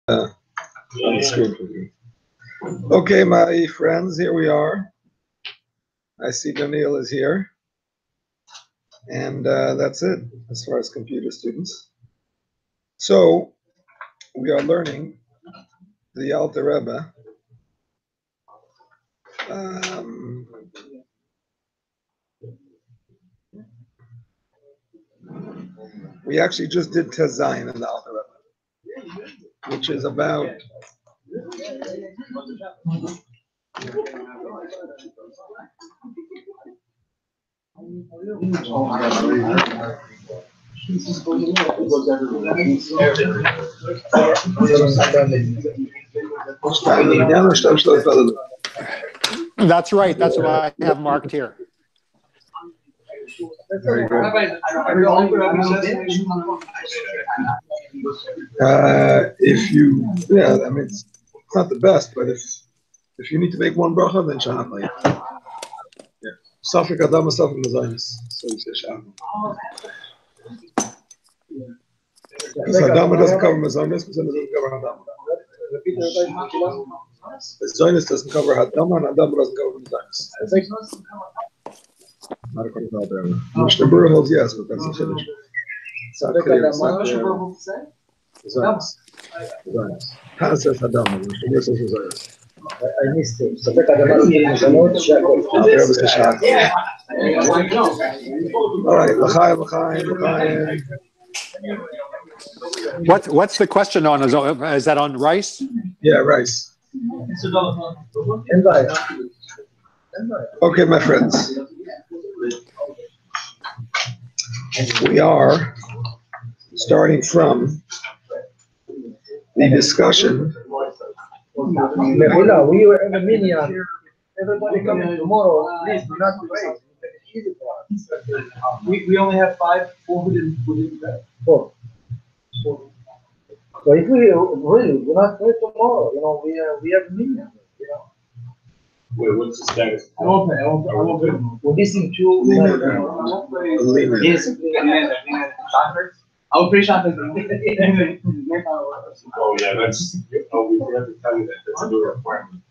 on the screen for you. Okay, my friends, here we are. I see Daniel is here. And that's it as far as computer students. So we are learning the Alter Rebbe. We actually just did Tezayin in the Alter Rebbe, which is about That's right. That's what I have marked here. Very good. If you, yeah, I mean, it's not the best, but if you need to make one bracha, then shaham. Yeah. Safik Adam, Safik Mazanis. So you say shaham. Because Adam doesn't cover Mazanis, Mazanis doesn't cover Adam. Mazanis doesn't cover Adam, and Adam doesn't cover Mazanis. Not according to Alter Rebbe. Mishnah Berurah holds yes, but that's a finish. It's not clear. It's not clear. Zionis. Hana says Adam, Mishnah Berurah says Zionis. I missed it. So Alter Rebbe says Shach. All right, l'chaim. What's the question on? Is that on rice? Yeah, rice. And rice. Okay, my friends. We are starting from the discussion. Mehula, we were in a minyan. Everybody coming tomorrow. Please do not wait. We only have 5, 4 who didn't bet. 4. So if we really do not wait tomorrow, we have minyan. Wait, what's the status? I won't pay. We're missing 2. I will pay shoppers. Oh yeah, that's. Oh, we forgot to tell you that. That's a new requirement.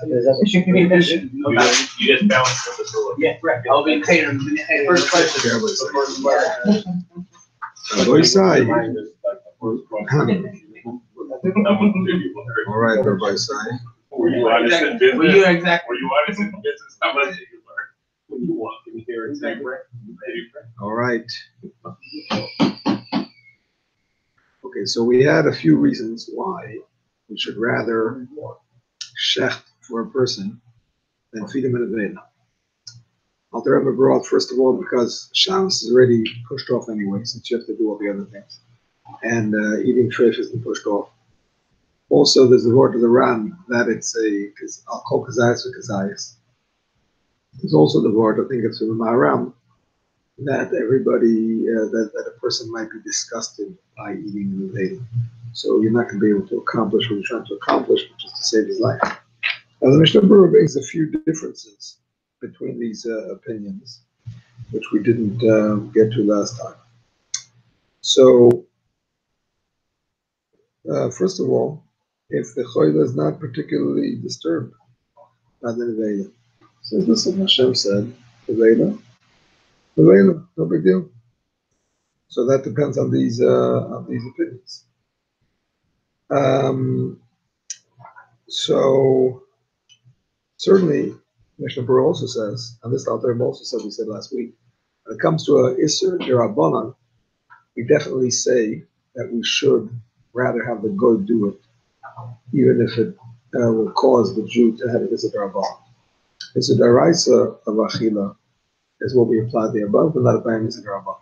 You get balanced at the door. Yeah, correct. I'll be catering. First question. All right, everybody say. Were you honest in business? Were you exactly? Were you honest in business? How much did you learn? When you walk in here and say, all right. Okay, so we had a few reasons why we should rather shecht for a person than feed him in a vein. Alter Rebbe brought, first of all, because Shabbos is already pushed off anyway, since you have to do all the other things. And eating treif has been pushed off. Also, there's the word of the Ram that it's I'll call kazayas or kazayas. There's also the word, I think it's from the Maharam, that everybody, that a person might be disgusted by eating in the veil. So you're not going to be able to accomplish what you're trying to accomplish, which is to save his life. Now, the Mishnah Berurah brings a few differences between these opinions, which we didn't get to last time. So, first of all, if the choila is not particularly disturbed by the nevela, so this is what Hashem said, nevela, no big deal. So that depends on these opinions. So certainly, Mishnah Berurah also says, and this Alter Rebbe also said, we said last week, when it comes to a Isser Derabanan, we definitely say that we should rather have the goy do it, even if it will cause the Jew to have an Isser Derabanan. Isser Deraisa of Achila is what we applied the above, but not applying Isser Derabanan.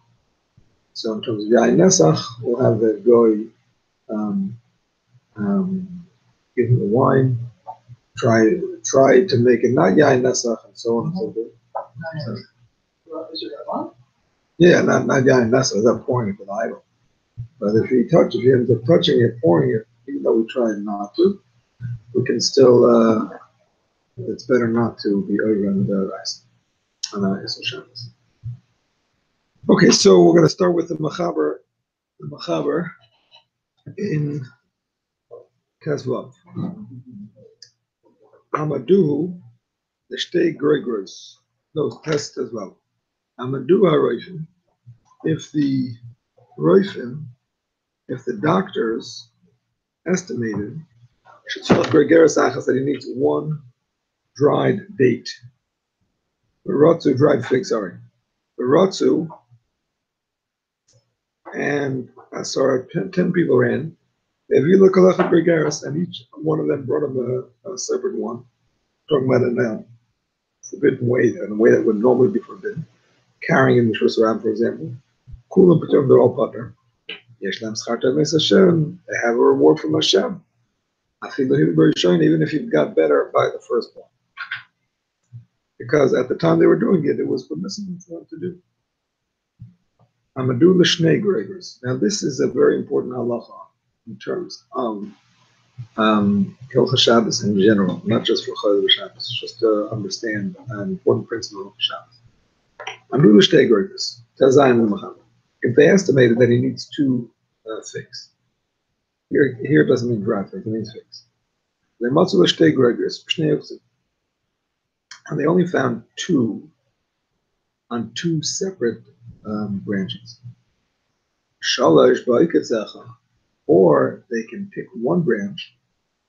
So in terms of Yain Nesach, we'll have the goy give him the wine, try to make it not Yain Nesach, and so on and so forth. So, yeah, not Yain Nesach, not pouring it to the idol. But if he ends up touching it, pouring it, even though we tried not to, we can still, it's better not to be over on the rice. Okay, so we're going to start with the Machaber. The Machaber in Kesvav. Amadu, the shtei gregors. No, test as well. Amadu HaRoifim. If the Roifim, if the doctors estimated that he needs one dried date. Barotzu, dried fig, sorry. Barotzu, and I saw 10 people ran. If you look at Gregaris, and each one of them brought him a separate one, talking about it now, forbidden way, in a way that would normally be forbidden. Carrying in the Shusram, for example. Kulam Patum, they're all partner. Yeshlam Scharta Mes Hashem, they have a reward from Hashem. I feel that he's very shiny, even if you got better by the first one. Because at the time they were doing it, it was permissible for them to do. Amadu l'shnei gregors. Now this is a very important halacha in terms of Hilchah Shabbos in general, not just for Chayil Shabbos, just to understand an important principle of Shabbos. Amadu l'shnei gregors. If they estimated that he needs 2 figs, here it doesn't mean dry figs, it means figs. They matzu l'shnei gregors, and they only found 2 on 2 separate branches. Shalosh ba'iketzecha, or they can pick one branch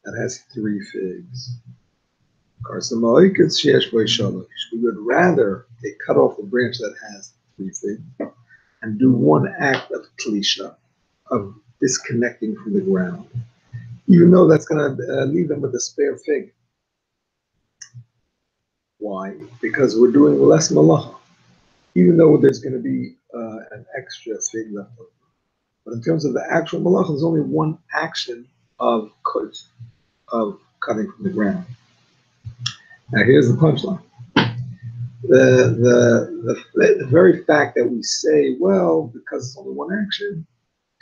that has 3 figs. We would rather they cut off the branch that has 3 figs and do one act of klisha, of disconnecting from the ground, even though that's going to leave them with a spare fig. Why? Because we're doing less malacha, even though there's going to be an extra fig left over. But in terms of the actual malacha, there's only one action of kutz, of cutting from the ground. Now here's the punchline. The very fact that we say, well, because it's only one action,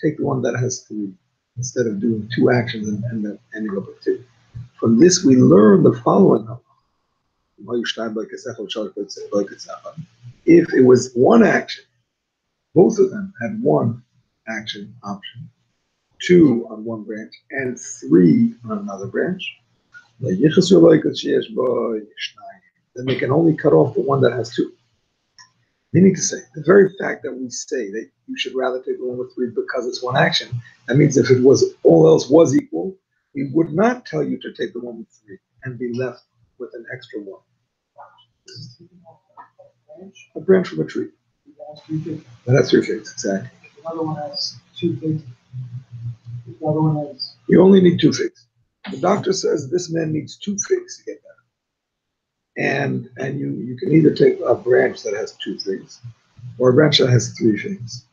take the one that has 3 instead of doing 2 actions and ending up with 2. From this, we learn the following. If it was one action, both of them had one action option, 2 on one branch and 3 on another branch, then they can only cut off the one that has 2. Meaning to say, the very fact that we say that you should rather take the one with 3 because it's one action, that means if it was all else was equal, we would not tell you to take the one with 3 and be left with an extra one. A branch from a tree. That has 3 figs, exactly. Another one has 2 figs. The other one has. You only need 2 figs. The doctor says this man needs 2 figs to get better. And you can either take a branch that has 2 figs or a branch that has 3 figs.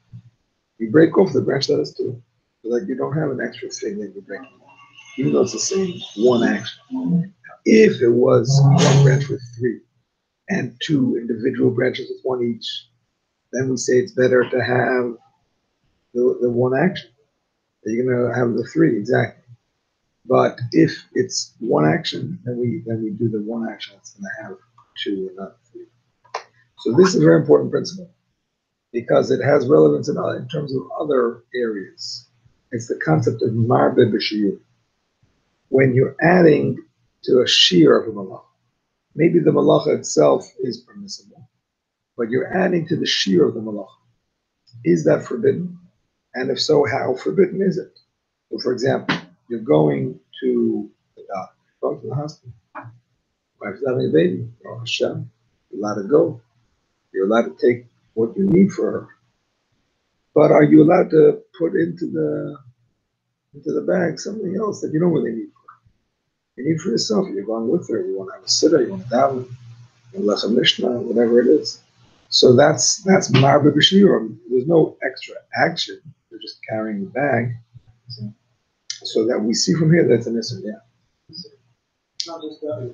You break off the branch that has 2, so that you don't have an extra fig that you're breaking off, even though it's the same one action. If it was one branch with 3 and 2 individual branches with 1 each, then we say it's better to have the one action. You're going to have the 3, exactly. But if it's one action, then we do the one action that's going to have 2 and not 3. So this is a very important principle because it has relevance in terms of other areas. It's the concept of marbe b'shiyur. When you're adding to a shear of a malacha, maybe the malacha itself is permissible, but you're adding to the shear of the malacha. Is that forbidden? And if so, how forbidden is it? So, for example, you're going to the doctor, going to the hospital. Wife's having a baby. Oh, Hashem, you're allowed to go. You're allowed to take what you need for her. But are you allowed to put into the bag something else that you don't really need for her? You need for yourself. You're going with her. You want to have a sitter. You want to daven. You want to mishnah, whatever it is. So that's marbe b'shiyur. There's no extra action. You're just carrying the bag. So that we see from here that's an isser, yeah. It's not just that.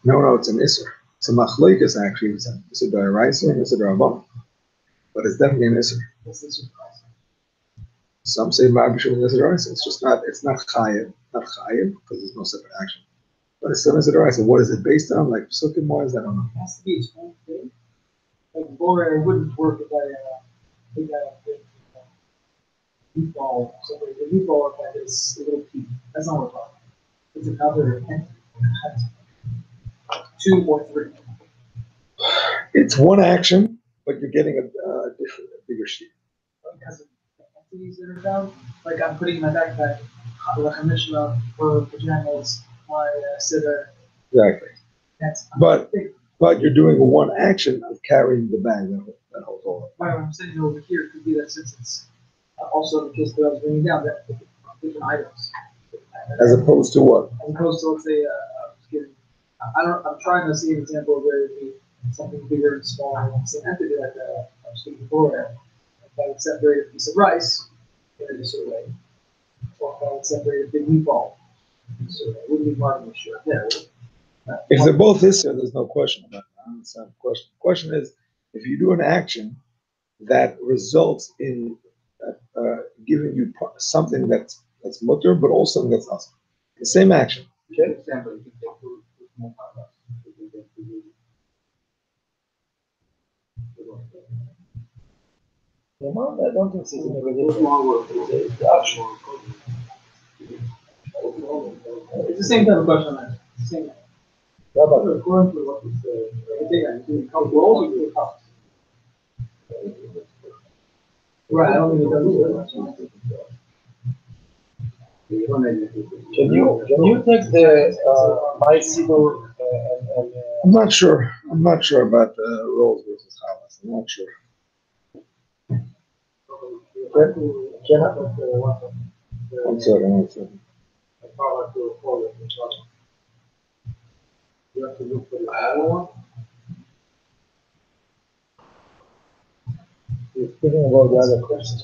No, it's an isser. It's a machlokes actually. It's an isser d'oraisa and isser d'rabbanan. But it's definitely an isser. Some say marbe b'shiyur is isser d'oraisa. It's not chayiv because there's no separate action. But it's still isser d'oraisa. What is it based on? Like psukim wise, I don't know. It has to be its own thing. Like Borer wouldn't work if I think I meatball. Somebody the meatball that is a little peak. That's not what we're talking. It's another 2 or 3. It's one action, but you're getting a different, a bigger sheet. Because of the entities that are found. Like I'm putting in my backpack, like a Mishnah for pajamas, my sitter. Exactly. That's But big. but you're doing one action of carrying the bag that holds all of Why I'm saying over here could be that since it's also the case that I was bringing down that different items. it. As opposed to what? As opposed to let's say I was giving, I'm trying to see an example of where it'd be something bigger and smaller in the same entity like I was speaking before. If I would separate a piece of rice in a certain way, or if I would separate a big meatball in a certain way, it wouldn't be part of the shirt. Yeah. If they're both Isser, there's no question about that. I understand the question. The question is, if you do an action that results in giving you something that's mutter, but also something that's us. The same action. Okay? Example, you can take two small parts. You can take two. I don't think it's a Two small work. It's the action. It's the same type of question. Man. It's the same. Yeah, but According to what is everything I do, rolls or do cups. Right, I don't think it does. can you take the my sidur and I'm not sure. I'm not sure about rolls versus challahs. I'm not sure. can I? One second. One second. You have to look for the other one. You're speaking about the other questions.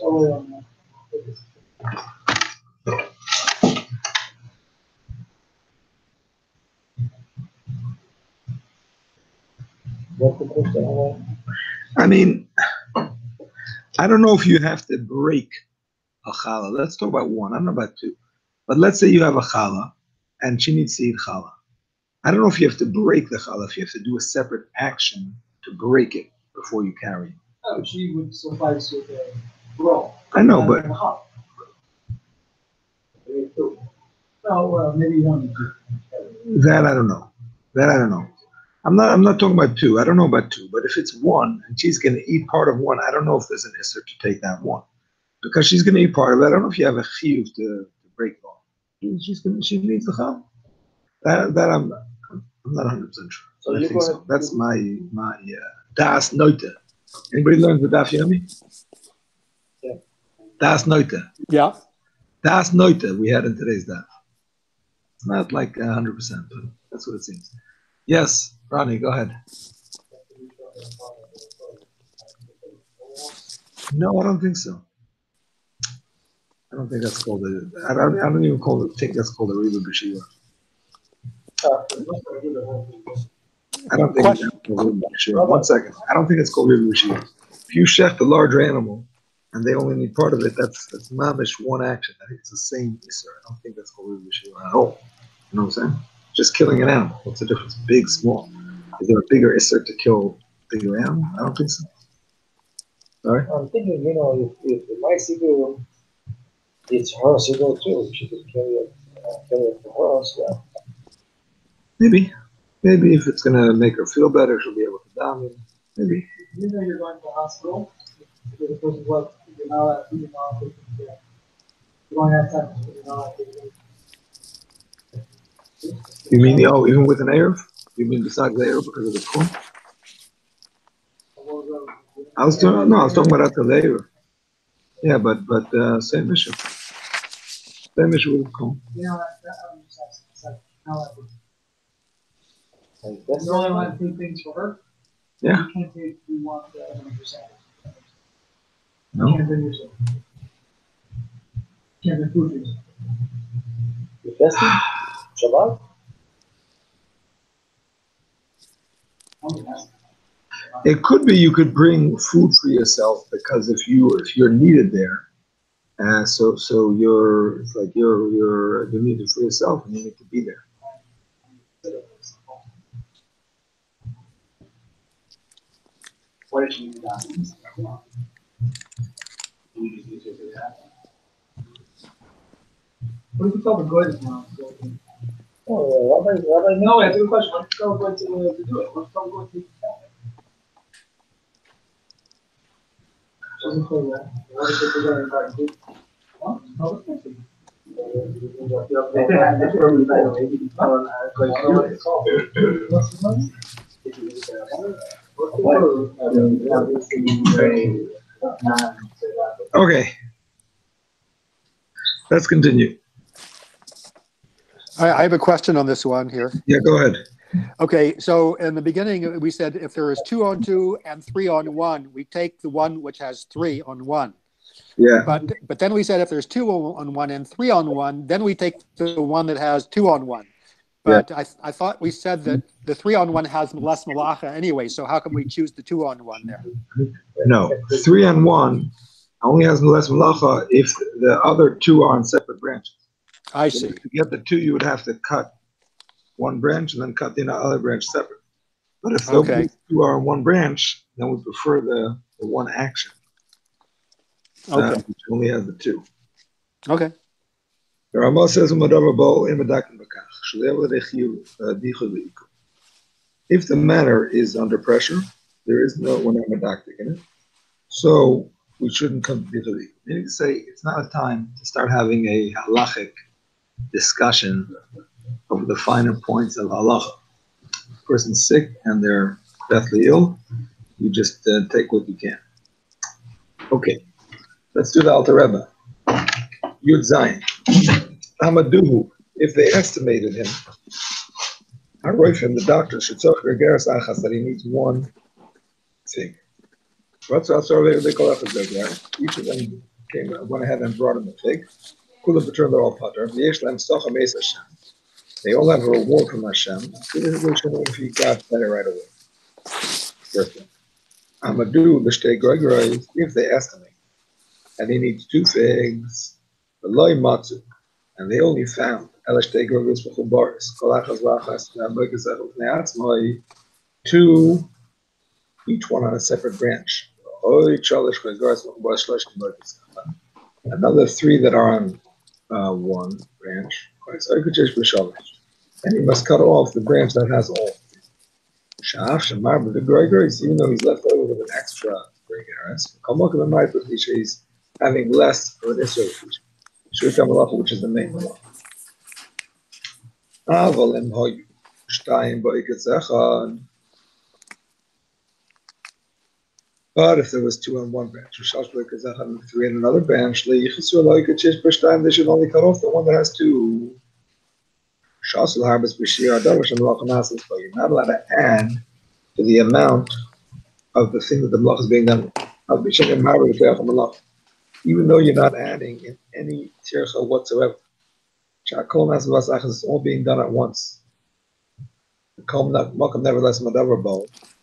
What's the question? I mean, I don't know if you have to break a challah. Let's talk about one. I don't know about two. But let's say you have a challah and she needs to eat challah. I don't know if you have to break the challah, if you have to do a separate action to break it before you carry it. Oh, she would suffice with a roll. I know, but Oh, well, maybe one. that I don't know. That I don't know. I'm not talking about two. I don't know about two. But if it's one and she's going to eat part of one, I don't know if there's an isser to take that one because she's going to eat part of it. I don't know if you have a chiyuv to break it off. She needs the chal. That I'm not 100% sure. So I you're think going so. That's my das noite. Anybody learn the daf yomi? Yeah. Das noite. Yeah. Das noite we had in today's daf. It's not like 100%, but that's what it seems. Yes, Ronnie, go ahead. No, I don't think so. I don't think that's called I don't even think that's called a Reba B'Shiva. I don't think it's called Reba B'Shiva. 1 second. I don't think it's called Reba B'Shiva. If you shecht a larger animal and they only need part of it, that's mamish one action. I think it's the same Isser. I don't think that's called Reba B'Shiva at all. You know what I'm saying? Just killing an animal. What's the difference? Big, small. Is there a bigger Isser to kill a bigger animal? I don't think so. Sorry? I'm thinking, if my sidur, it's her sidur too. She could carry it for her as well. Maybe if it's gonna make her feel better, she'll be able to dominate. Maybe. You know you're going to the hospital. Because the person's like, you're not allowed to, you're not allowed to, you're going outside, you're not allowed to. You mean even with an Erev? You mean besides the Erev because of the corn? I was talking about after the Erev. Yeah, but same issue. Same issue with the corn. You know, I'm just asking, it's like, how I would. That's You're only allowed to take things for her. Yeah. You can't take, you want 100%. No. You can't bring yourself. You can't bring food for yourself. the fasting, Shabbat. It could be you could bring food for yourself because if you're needed there, so you're it's like you're needed for yourself and you need to be there. What did you do that? You just use it for that. What if you tell the goy this now? Oh, Rabbi, No, that's a good question. What if you tell the goy to do it? What if you tell the goy to tell it? Doesn't play that. What if it's going to invite you? Huh? No, it's not. That's where we go. Maybe you tell them, what it's called. What's the name? Okay, let's continue. I have a question on this one here. Yeah, go ahead. Okay, so in the beginning, we said if there is 2 on 2 and 3 on 1, we take the one which has 3 on 1. Yeah, But then we said if there's 2 on 1 and 3 on 1, then we take the one that has 2 on 1. But I thought we said that the 3 on 1 has less malacha anyway, so how come we choose the 2 on 1 there? no, 3 on 1 only has less malacha if the other 2 are on separate branches. I So see. to get the 2, you would have to cut one branch and then cut the other branch separate. But if Okay. those 2 are on one branch, then we prefer the one action, Okay. which only has the 2. Okay. The Rama says, if the matter is under pressure, there is no one medactic in it, so we shouldn't come to bichalik. Meaning to say, it's not a time to start having a halachic discussion of the finer points of halacha. Person's sick and they're deathly ill, you just take what you can. Okay, let's do the Alter Rebbe. Yud Zayin. Amaduhu, if they estimated him, Haroifim, the doctor, should talk regeres achas, that he needs one thing. What's they call it the each of them went ahead and brought him a fig. Kula b'turn they're all pater. V'yesh lem stocha meis Hashem. They all have a reward from Hashem. If he got better right away. First thing. Amadu l'shtei gregories, if they estimate, and he needs 2 figs, v'loy matzu, and they only found el'shtei gregories v'chubaris, kolachas v'achas v'abekazet v'ne'atzmai, 2, each one on a separate branch. Another 3 that are on one branch. And he must cut off the branch that has all. The gregories, even though he's left over with an extra gregoris, he's having less for an issue, which is the main malacha. But if there was 2 on one branch, and 3 on another branch, they should only cut off the one that has 2. You're not allowed to add to the amount of the thing that the malach is being done. Even though you're not adding in any tircha whatsoever. It's all being done at once. Nevertheless,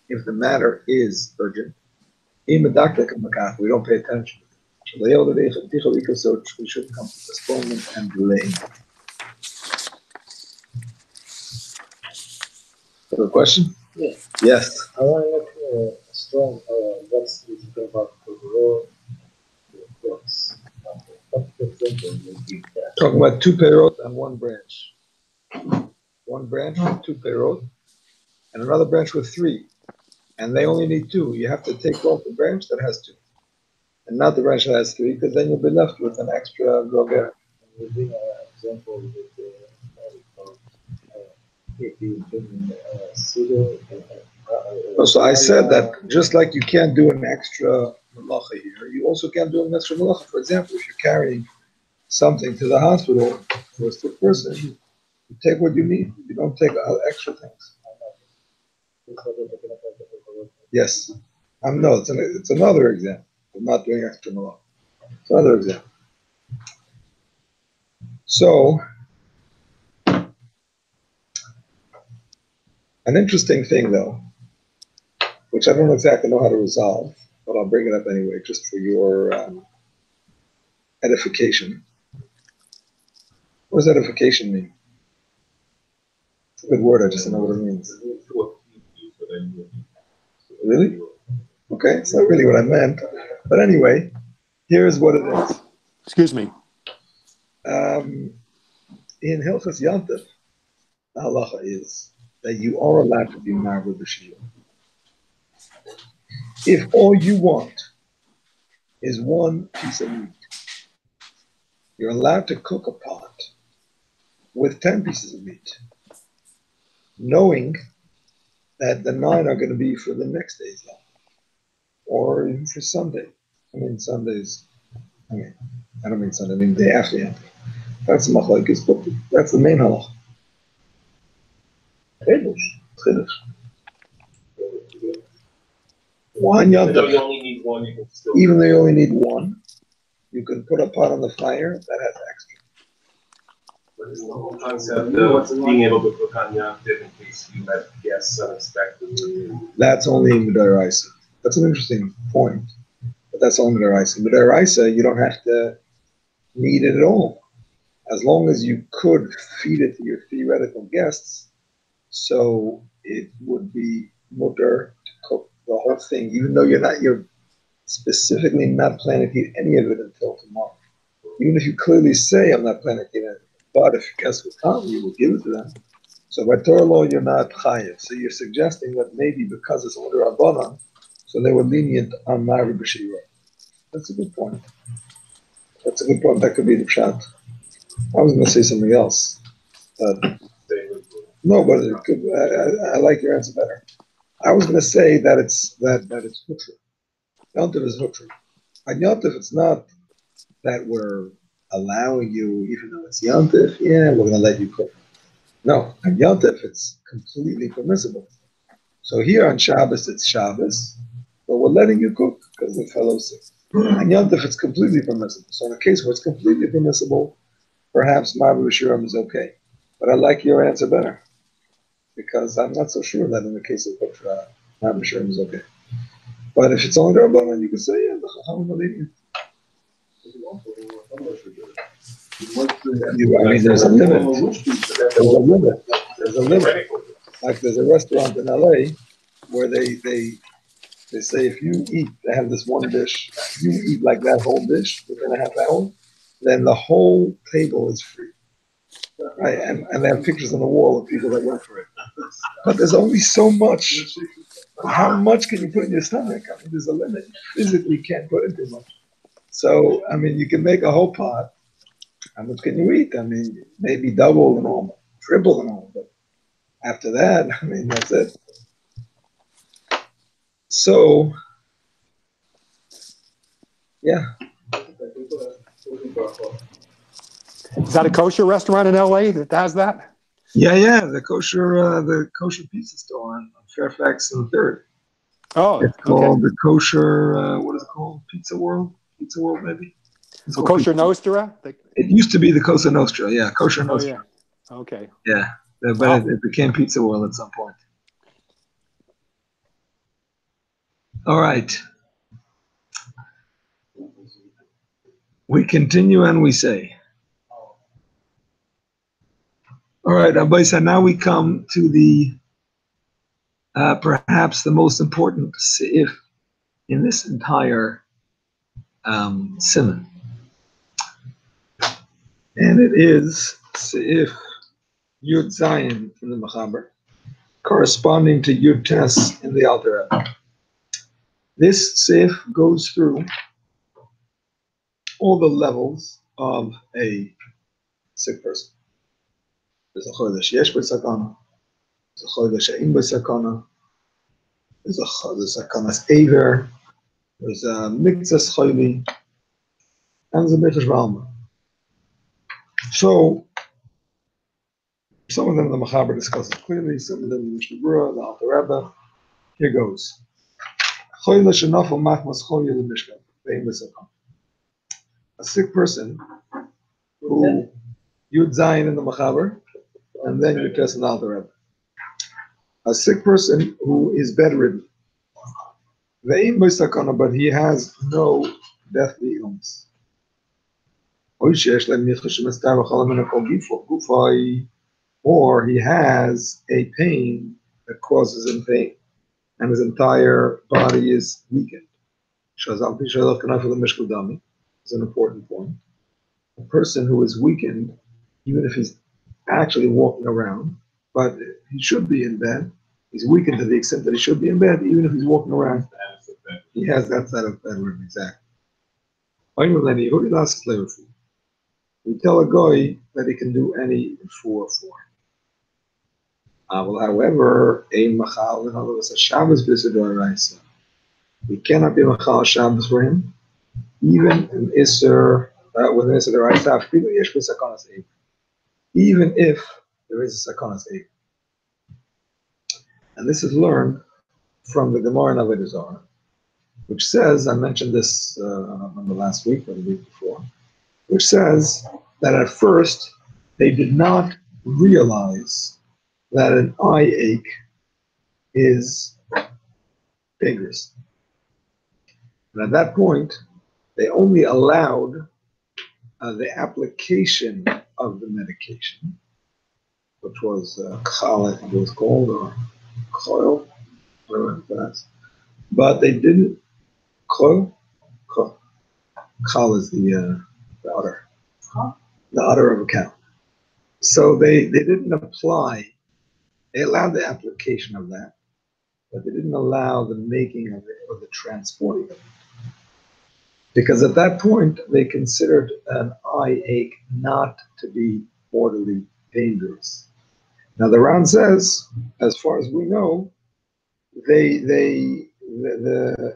if the matter is urgent, we don't pay attention. So we shouldn't come to postponement and delay. Have a question? Yeah. Yes. I want to look strong. What's the thing about the road? What's the thinking would be that? Talking about 2 perot and 1 branch. 1 branch with 2 perot, and another branch with 3. And they only need 2. You have to take off the branch that has 2. And not the branch that has 3, because then you'll be left with an extra groger. We're doing an example with if you do pseudo. So I said that just like you can't do an extra malacha here, you also can't do an extra malacha. For example, if you're carrying something to the hospital for a sick person, you take what you need. You don't take extra things. Yes. No, it's another example of not doing extra malacha. It's another example. So, an interesting thing, though, which I don't exactly know how to resolve, but I'll bring it up anyway, just for your edification. What does edification mean? It's a good word, I just don't know what it means. Really? Okay, it's not really what I meant. But anyway, here's what it is. Excuse me. in Hilchas Yantif, the halacha is that you are allowed to be married with the Shia. If all you want is one piece of meat, you're allowed to cook a pot with 10 pieces of meat, knowing that the 9 are going to be for the next day's lunch, or even for Sunday. I mean, Sundays, I don't mean Sunday, I mean day after Yantif. That's machlokes, but that's the main halacha. Chiddush. One Even though Yantif, you only need one, you can still. even though you only need one, you can put a pot on the fire that has extra. But it's the whole concept of being able to cook on Yantif in case you have guests unexpectedly. That's only in Midaraisa. That's an interesting point, but that's only Midaraisa. Midaraisa, you don't have to need it at all, as long as you could feed it to your theoretical guests. So it would be mutter to cook the whole thing, even though you're specifically not planning to eat any of it until tomorrow. Even if you clearly say I'm not planning to eat it, but if guests would come, you will give it to them. So by Torah law, you're not chayiv. So you're suggesting that maybe because it's under Rabbanan, so they were lenient on Ma'ariv B'Shira. That's a good point. That's a good point. That could be the pshat. I was going to say something else. No, but it could, I like your answer better. I was going to say that it's hutru. Yontif is hutru. On Yontif, it's not that we're allowing you, even though it's Yontif, yeah, we're going to let you cook. No, on Yontif, it's completely permissible. So here on Shabbos, it's Shabbos, but we're letting you cook because the fellow's sick. On Yontif, it's completely permissible. So in a case where it's completely permissible, perhaps Ma'ariv B'Shiram is okay. But I like your answer better, because I'm not so sure that in the case of Ma'ariv B'Shiram is okay. But if it's only Rabbanan, you can say, yeah, the Chachamim are lenient. I mean, there's a limit. There's a limit. Like there's a restaurant in LA where they say if you eat, they have this one dish, if you eat like that whole dish within a half hour, then the whole table is free. Right? And they have pictures on the wall of people that went for it. But there's only so much. How much can you put in your stomach? I mean, there's a limit. You physically can't put in too much. So, I mean, you can make a whole pot. How much can you eat? I mean, maybe double the normal, triple the normal. But after that, I mean, that's it. So, yeah. Is that a kosher restaurant in LA that has that? Yeah, the kosher pizza store on Fairfax and Third. Oh, It's called the kosher. What is it called? Pizza World, maybe. It's called Kosher Nostra. It used to be the Cosa Nostra. Yeah, Kosher Nostra. Yeah. Okay. Yeah, but it became Pizza World at some point. All right. We continue and we say. All right, Abaysa, now we come to the perhaps the most important seif in this entire simon. And it is seif Yud Zayin in the Mechaber, corresponding to Yud Tes in the Alter Rebbe. This seif goes through all the levels of a sick person. There's a chodesh yesh b'sakana. There's a chodesh she'in b'sakana. There's sakanas aver. There's a mikzas chayli. And there's a bechus b'alma. So, some of them the Mechaber discusses clearly, some of them the Mishnah Berurah, the Alter Rebbe. Here goes. Chodesh shenafel machmas choyel l'mishkan. Ve'im b'sakana. A sick person who Yud Zayin in the Mechaber, and then Yud Tes in the Alter Rebbe. A sick person who is bedridden, but he has no deathly illness. Or he has a pain that causes him pain, and his entire body is weakened. Is an important point. A person who is weakened, even if he's actually walking around, but he should be in bed. He's weakened to the extent that he should be in bed, even if he's walking around. He has that side of bedroom, exactly. We tell a guy that he can do any 4. Well, however, a machal, in other words, a Shabbos b'sidor. We cannot be machal Shabbos for him, even in Isser, with Isser D'Oraisa, even if there is a Sakanas Eib. And this is learned from the Gemara in Avodah Zarah, which says, I mentioned this I don't remember last week or the week before, which says that at first they did not realize that an eye ache is dangerous. And at that point, they only allowed the application of the medication, which was Khal, I think it was called, or Khoil, whatever that's. But they didn't, Khoil? Khal is the udder. The udder of a cow. So they didn't apply, they allowed the application of that, but they didn't allow the making of it or the transporting of it. Because at that point, they considered an eye ache not to be mortally dangerous. Now the Ran says, as far as we know, the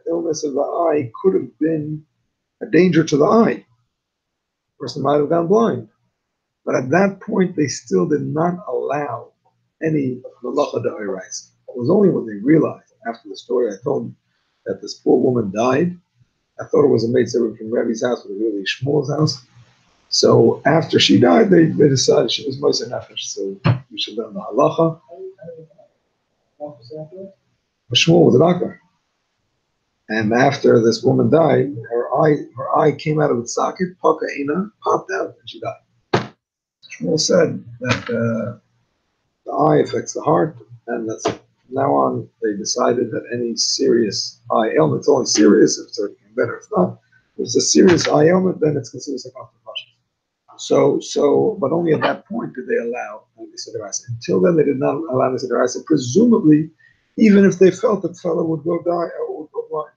illness of the eye could have been a danger to the eye. The person might have gone blind. But at that point, they still did not allow any malacha d'oraisa. It was only when they realized, after the story I told them, that this poor woman died. I thought it was a maid servant from Rebbe's house, but it was really Shmuel's house. So after she died, they decided she was Moshe Nefesh, so we should learn the halacha. Shmuel was a doctor. And after this woman died, her eye came out of its socket, Paka popped out, and she died. Shmuel said that the eye affects the heart, and that's from now on they decided that any serious eye ailment, it's only serious if it's already getting better. If not, if it's a serious eye ailment, then it's considered a complication. So, but only at that point did they allow Nisa D'Oraisa. Until then, they did not allow Nisa D'Oraisa, presumably, even if they felt that the fellow would go die or would go blind.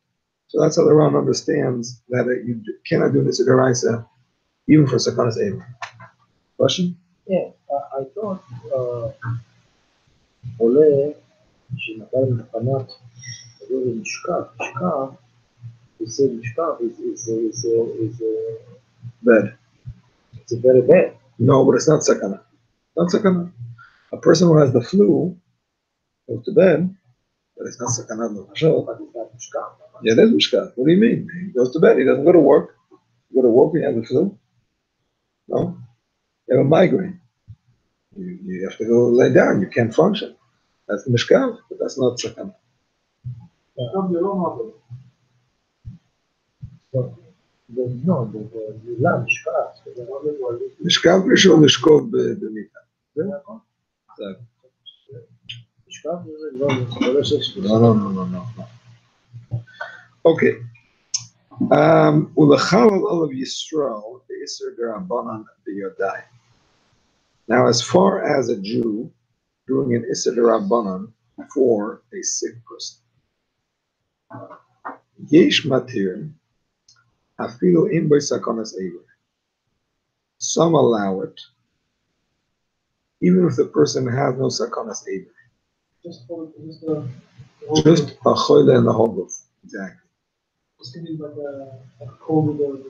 So that's how the Ram understands that you cannot do Nisa D'Oraisa even for Sakanas Eib. Question? Yeah, I thought עולה שנפל מפניו, זה משכב, is bad. It's very bad. No, but it's not sakana. Not sakana. A person who has the flu goes to bed, but it's not sakana. But it's not משכב. Yeah, that's mishkat. What do you mean? He goes to bed. He doesn't go to work. You go to work when you have the flu? No. You have a migraine. You have to go lay down. You can't function. That's mishkat, but that's not sakana. No, the מילה משכב. משכב ראשון לשכוב במיטה. משכב זה No. Okay. Ulachalal olav Yisrael the Isser D'Rabbanan b'Yodai. Now, as far as a Jew doing an Isser D'Rabbanan for a sick person, Yesh matir afilu im by sakanas eivor. Some allow it, even if the person has no sakanas eivor. Just a choyle in the whole roof. Exactly. It's going to be like a cold with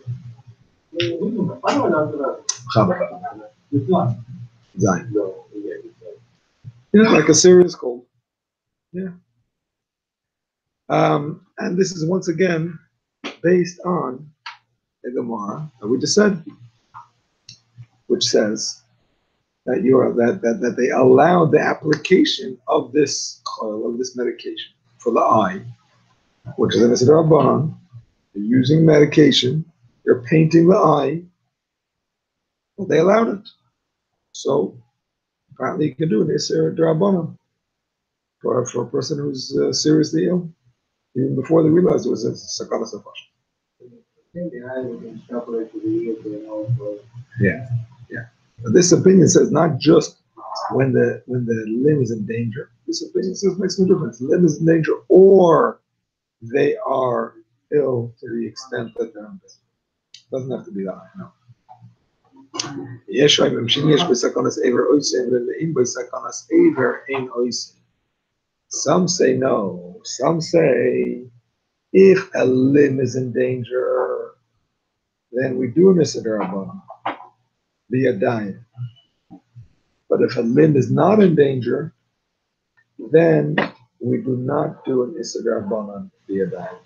one. Zayin. Yeah, like a serious cold. Yeah. And this is once again based on the Gemara that we just said, which says that that they allowed the application of this medication for the eye, which is an Isser D'Rabbanan. You're using medication, you're painting the eye. Well, they allowed it. So apparently you can do an Isser D'Rabbanan for a person who's seriously ill, even before they realized it was a sakanas nefesh. the eye would extrapolate to the ear to know. Yeah. But this opinion says not just when the limb is in danger. This opinion says makes no difference. Limb is in danger, or they are ill to the extent that they're in bed. Doesn't have to be that. No. יש אומרים שיש בסכנת עבר אויסן ולאים בסכנת עבר אין אויסן. Some say no. Some say if a limb is in danger, then we do an Issa D'Rabbanan, the Yadayim. But if a limb is not in danger, then we do not do an Issa D'Rabbanan, the Yadayim.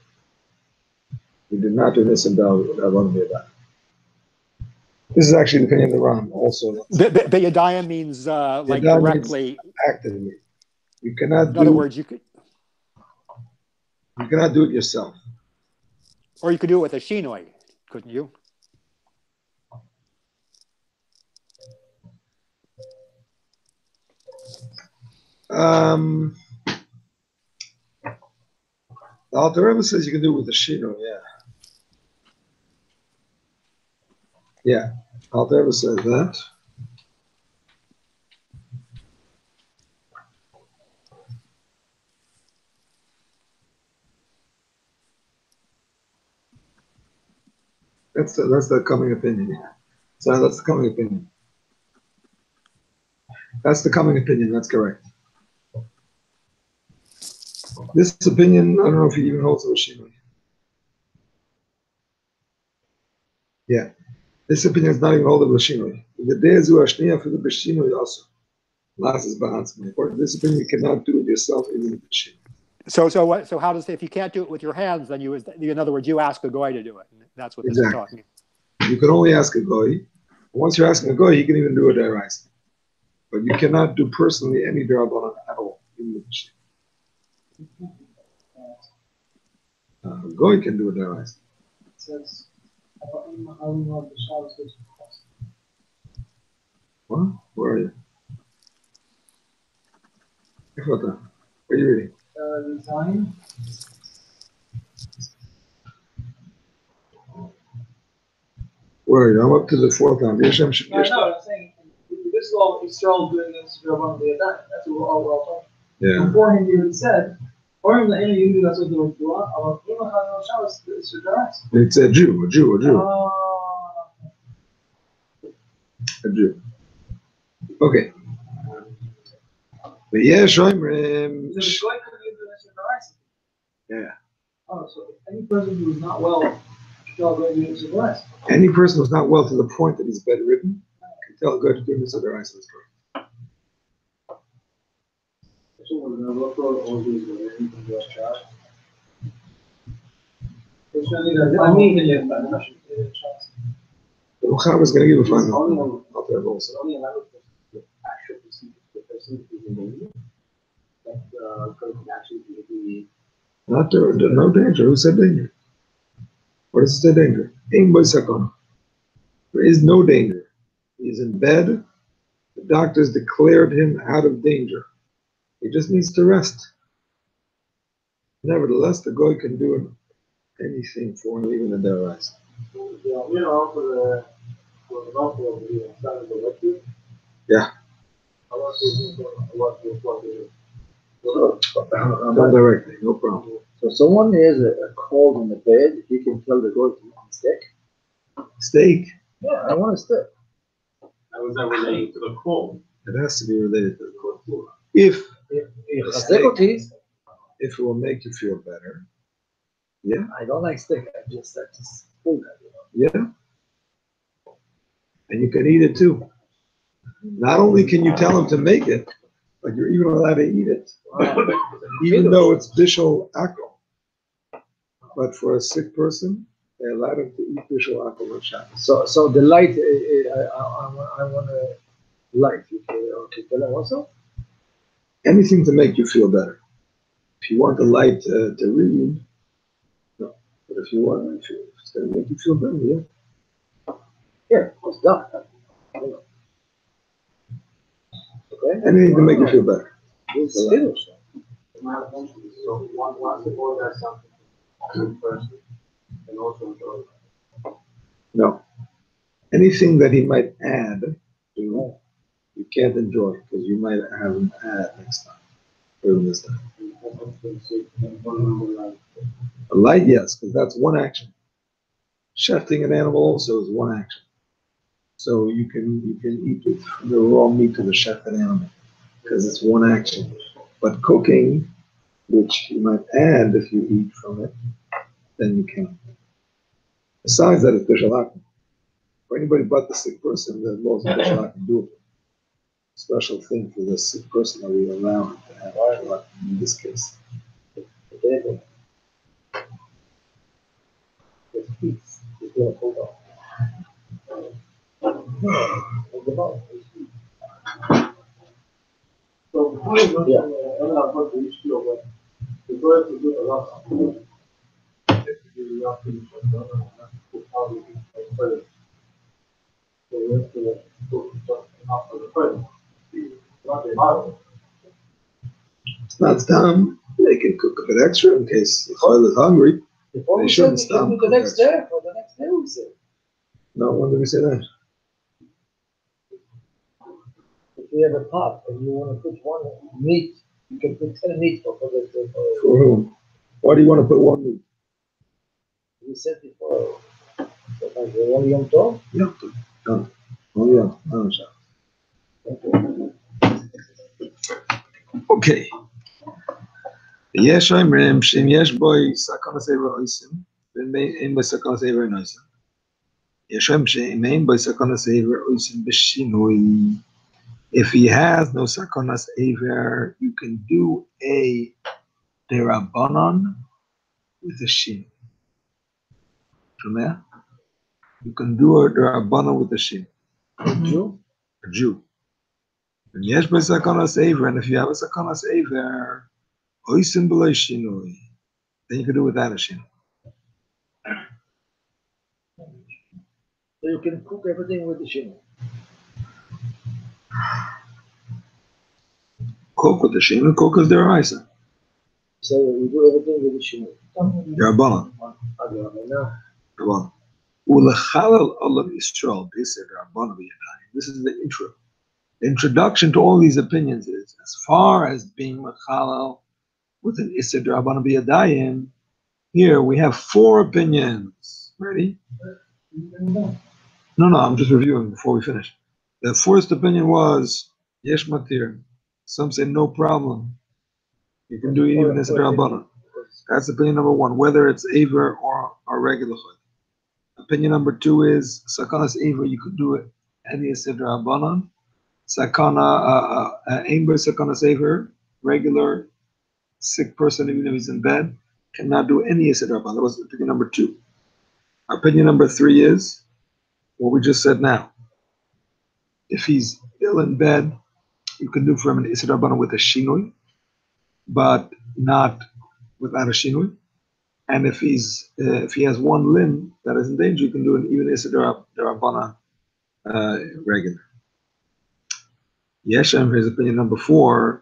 We do not do an Issa D'Rabbanan, the Yadayim. This is actually the opinion of the Ram also. The Yadayim means like Yadayim directly. means actively. You cannot In other words, you cannot do it yourself. Or you could do it with a shinoi, couldn't you? The Alter Rebbe says you can do it with a shino, yeah. Yeah, Alter Rebbe says that. That's the coming opinion. Yeah. So that's the coming opinion. That's the coming opinion. That's correct. This opinion, I don't know if he even holds with Shino. Yeah, this opinion is not even holding with Shino. The Dezu Ashniya for the Beshino also. Last is Bahans. This opinion you cannot do it yourself even with Beshino. So how does, if you can't do it with your hands, then you, in other words, you ask a goy to do it. That's what this is talking. You can only ask a goy. Once you're asking a goy, he can even do a deraisa. But you cannot do personally any derabanan at all, even with Beshino. Goy can do a deraisa. It says, I don't know the Shabbos goes across. What? Where are you? Where are you reading? Design. Where are you? I'm up to the fourth line. No, I'm saying this is all Israel doing this Rabban B'Yadayim. That's what we're all talking. Yeah. Beforehand, you had said, or in the end, you do that's what they were doing. It's a Jew. A Jew. Okay. But yeah, Shoimrim. Yeah. Oh, so any person who is not well can tell God to do this advice. Any person who's not well to the point that he's bedridden can tell God to do this advice. That's correct. The Muhammad is going to give a final. Not there also. Not there, no danger. Who said danger? What does it say danger? There is no danger. He's in bed. The doctors declared him out of danger. He just needs to rest. Nevertheless, the goy can do anything for him, even in their eyes. Yeah. Not directly, no problem. So someone has a cold in the bed, he can tell the goy to eat steak? Steak. Yeah, I want a steak. How is that relating to the cold? It has to be related to the cold. If it will make you feel better, yeah. I don't like steak. I just pull that. Yeah. And you can eat it too. Not only can you tell him to make it, but you're even allowed to eat it. Even though it's bishul akol. But for a sick person, they allowed him to eat bishul akol on Shabbos. So the light, I want to light. Okay, tell him also? Anything to make you feel better. If you want the light to read, no. But if you want, if it's going to make you feel better, yeah. Yeah, it's done. Okay. Anything to make you feel better. It's finished. So once the boy does something, good person, and also enjoy. No. Anything that he might add you can't enjoy because you might have an ad next time. Or this time. A light, yes, because that's one action. Shechting an animal also is one action. So you can eat the raw meat of the shechted animal because it's one action. But cooking, which you might add if you eat from it, then you can't. Besides that, it's bishalakim. For anybody but the sick person, the laws of bishalakim do it. Special thing for the sick person that we allow him to have bishalakim in this case. So before you go to the issue of what the bird to do a lot of food, you have to use how you eat the bird. So you have to cook just enough for the bird. Not the bottle. It's not stam. They can cook a bit extra in case the child is hungry. Before They we shouldn't said we stop can do the next day, for the next day we said. No, when did we say that? If you have a pot and you want to put one meat, you can put 10 meat for the For whom? Why do you want to put one meat? we said before. Like the one Yom Tov. Yom Tov. No. Oh yeah. No, Shabbos. Okay. יש אומרים שאם יש בו סכנת עבר עושים, ואין בו סכנת עבר נעשים. יש אומרים שאם אין בו סכנת עבר עושים בשינוי. If he has no sakonas aver, you can do a derabanan with a shin. You can do a derabanan with a shin. A Jew? A Jew. And yes, by sakonas aver, and if you have a sakonas aver, oisin below shinoi, then you can do without a shin. So you can cook everything with the shin. Cook with the shin, and cook is deraisa. So you do everything with the shin. Derabanan. Derabanan. Ulechalal olam Yisrael b'ised derabanan b'yadayim. This is the intro. The introduction to all these opinions is, as far as being mechalal with an ised derabanan b'yadayim, here we have 4 opinions. Ready? No, I'm just reviewing before we finish. The first opinion was yesh matir. Some say no problem. You can do even ised derabanan. That's opinion number 1, whether it's aver or regular chod. Opinion number 2 is sakanas aver. You could do it any ised derabanan. Sakana aimber sakanas aver, regular sick person, even if he's in bed, cannot do any ised derabanan. That was opinion number 2. Opinion number 3 is what we just said now. If he's ill in bed, you can do for him an ised derabanan with a shinui, but not without a shinui. And if he has one limb that is in danger, you can do an even ised derabanan regular. Yeshem, his opinion number 4.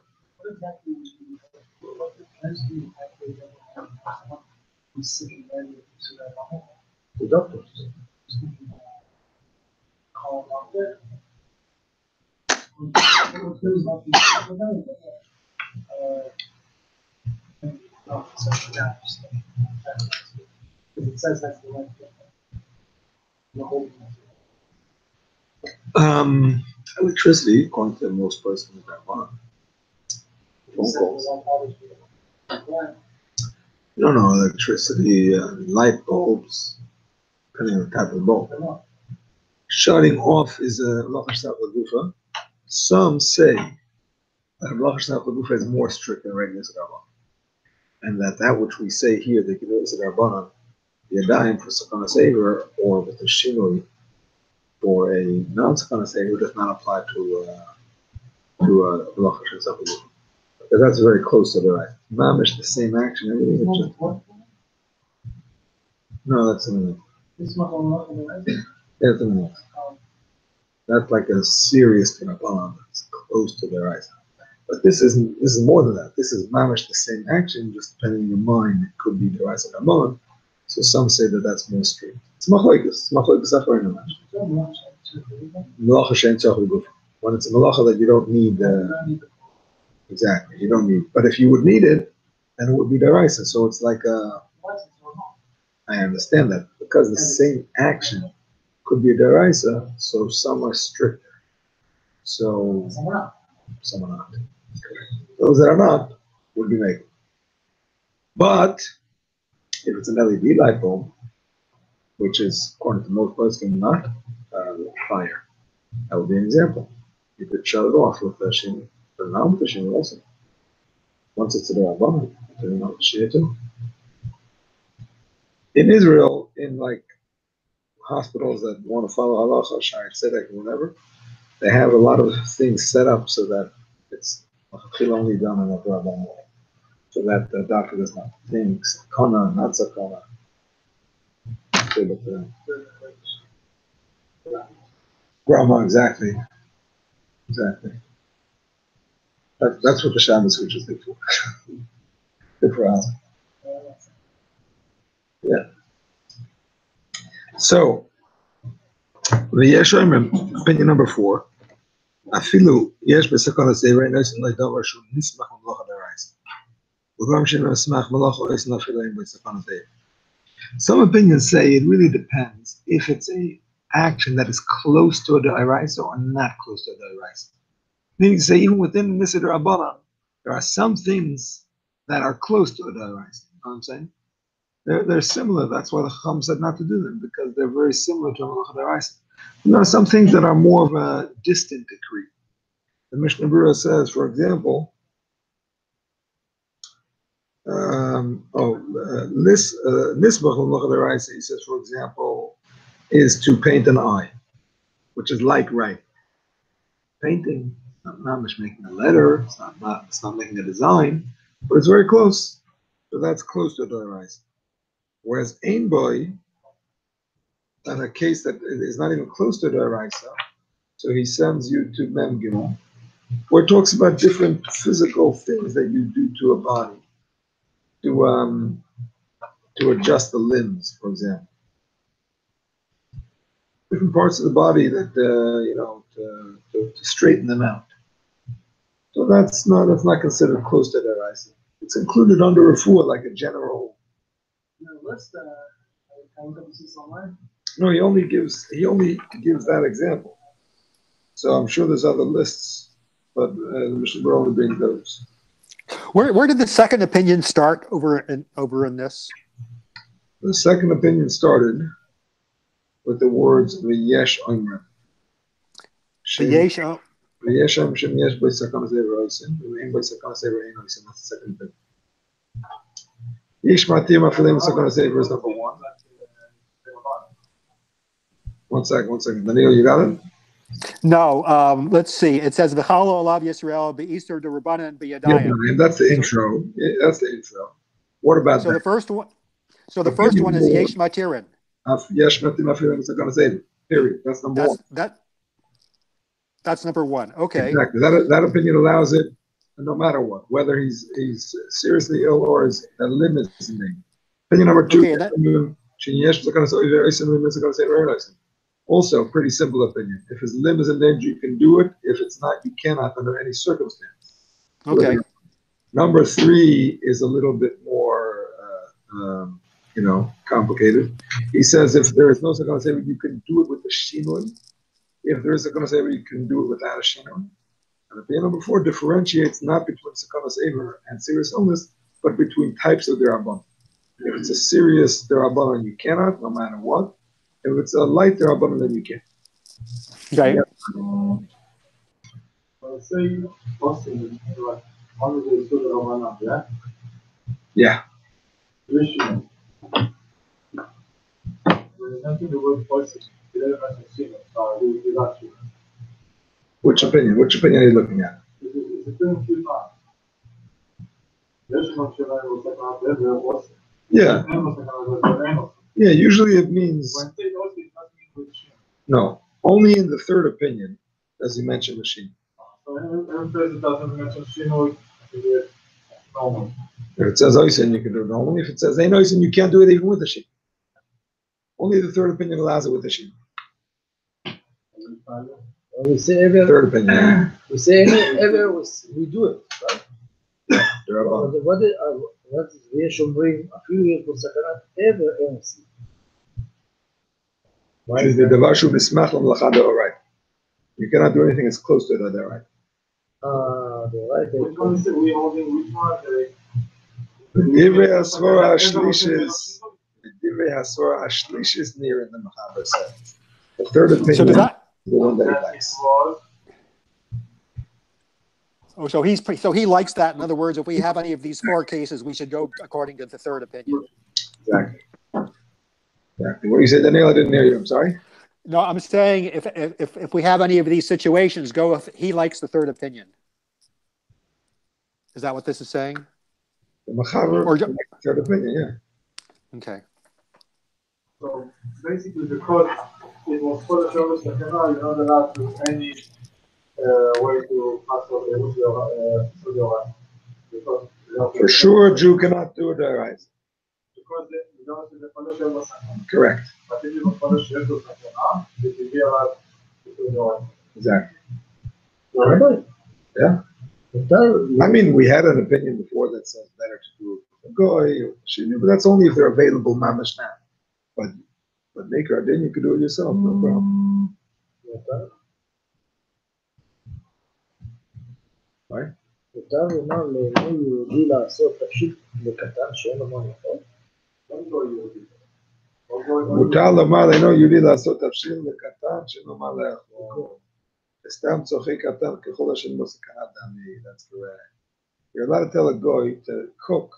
The doctors. It says that's the right thing. Electricity, according to most persons, that one. Phone calls. No, electricity, light bulbs, depending on the type of bulb. Shutting off is a lachash lagufa. Some say that lachash lagufa is more strict than regular Zidarbana. And that which we say here, they can do Zidarbana, Yadayim for Sakana Saver, or with the Shinoi for a non-Sakana Saver, does not apply to lachash lagufa. Because that's very close to the right. Mamish, the same action, everything. It's just, no, that's something else. Yeah, something else. That's like a serious Rabbanan that's close to their eyes. But this is more than that. This is mamish the same action, just depending on your mind. It could be the eyes of Rabbanan. So some say that that's more strict. It's machlokes. It's machlokes acharonim. Malacha she'en tzarich l'gufa. When it's a malacha that you don't need, exactly, you don't need. But if you would need it, then it would be deraisa. So it's like I understand that because the same action could be a deraisa, so some are stricter. So some are not. Those that are not would be making. But if it's an LED light bulb, which is according to most posting not fire, that would be an example. You could shut it off with the shini, turn it on with the shini also. Once it's to the rabbanon, turn it on with the shini too. In Israel, in like hospitals that want to follow halacha, shari tzedek, or whatever, they have a lot of things set up so that it's only done on a rabbanon, so that the doctor does not think sakana, not sakana. Grandma, exactly. That's what the Shabbos switch is good for. Good for us. Yeah. So, opinion number 4. Afilu yesh besakana seirei nosin leidavar shu nismach malacha deraisa. Uvam shenismach malacha ois nafilein besakana seirei. Some opinions say it really depends if it's a action that is close to a deraisa or not close to a deraisa. Meaning to say, even within the Nisr Rabbanan, there are some things that are close to a deraisa. You know what I'm saying? They're similar. That's why the Chacham said not to do them, because they're very similar to a malacha deraisa. There are some things that are more of a distant decree. The Mishnah Berurah says, for example, Nisbach malacha deraisa, he says, for example, is to paint an eye, which is like writing. Painting, not much making a letter, it's not making a design, but it's very close. So that's close to a deraisa. Whereas Ein Boy, in a case that is not even close to a deraisa, so he sends you to Mem Gimel, where it talks about different physical things that you do to a body to adjust the limbs, for example. Different parts of the body that to straighten them out. So that's not considered close to deraisa. It's included under refuah like a general. List, can we see somewhere? No, he only gives that example. So I'm sure there's other lists, but the Mishnah Berurah only brings those. Where did the second opinion start over in this? The second opinion started with the words "V'yesh Omer." V'yesh V'yesh Shem Yesh B'y Sakana Zever Oisin, V'yein B'y Sakana Zever Ein Oisin. That's the second opinion. Yesh Matir Mafilim Sakana Zever is number 1. One second. Daniel, you got it? No, let's see. It says V'chalo Alav Yisrael B'Easter D'Rabbanan B'Yadayim. Yeah, that's the intro. That's the intro. What about that? The first one. So the first one is Yesh Matirin. Yesh Matir Mafilim Sakana Zever. Period. That's number 1. That's number 1. Okay. Exactly. That opinion allows it, no matter what, whether he's seriously ill or his limb is missing. Opinion number 2. Also, pretty simple opinion. If his limb is in danger, you can do it. If it's not, you cannot under any circumstance. Okay. Number 3 is a little bit more, complicated. He says if there is no sakana sever, you can do it with the shinoi. If there is sakana sever, you can do it without a shinoi. And opinion number 4 differentiates not between sakana sever and serious illness, but between types of derabbanan. If it's a serious derabbanan, you cannot, no matter what. If it's a light derabbanan, then you can. Okay. Yeah. Which opinion? Which opinion are you looking at? Yeah. Yeah, usually it means no. Only in the third opinion does he mention the shin. If it says oisin, you can do it normally. If it says ain't oisin, you can't do it even with the shin. Only the third opinion allows it with the shin. We say ever. Third opinion. We say ever. We do it, right? Derabban. What is we shomrim? Afilu יש בו סכנת ever אין עושים. Which is the davar shu bismach l'melacha de'oraita. You cannot do anything as close to the de'oraita. Which one is it? We holding which one? Divrei hasvora hashlish is near in the Mechaber says. The third opinion So does that? is the one that he likes. Oh, so he likes that. In other words, if we have any of these four cases, we should go according to the third opinion. Exactly. Exactly. What do you say, Daniel? I didn't hear you. I'm sorry. No, I'm saying if we have any of these situations, go if he likes the third opinion. Is that what this is saying? The Mechaber Or likes the third opinion, yeah. Okay. So basically, because it was for the Shabbos Takana, you're not allowed to any way to pass over the Yoran. Because For sure, a Jew cannot do a de'oraita. because the Shabbos is for the Shabbos Takana. Correct. But if it was for the Shabbos Takana, it would be allowed to do the Yoran. Exactly. Right. Yeah. I mean, we had an opinion before that says better to do it with a goy or shini, but that's only if they're available mamash now. But maker, then you could do it yourself, no problem. Right? מותר לומר לאינו יהודי לעשות תכשיט לקטן שאין לו מה לאכול? מותר לומר לאינו יהודי לעשות תבשיל לקטן שאינו מה לאכול. סתם צורכי קטן ככל אשר לא סכנת דמי. That's correct. You're allowed to tell a goy to cook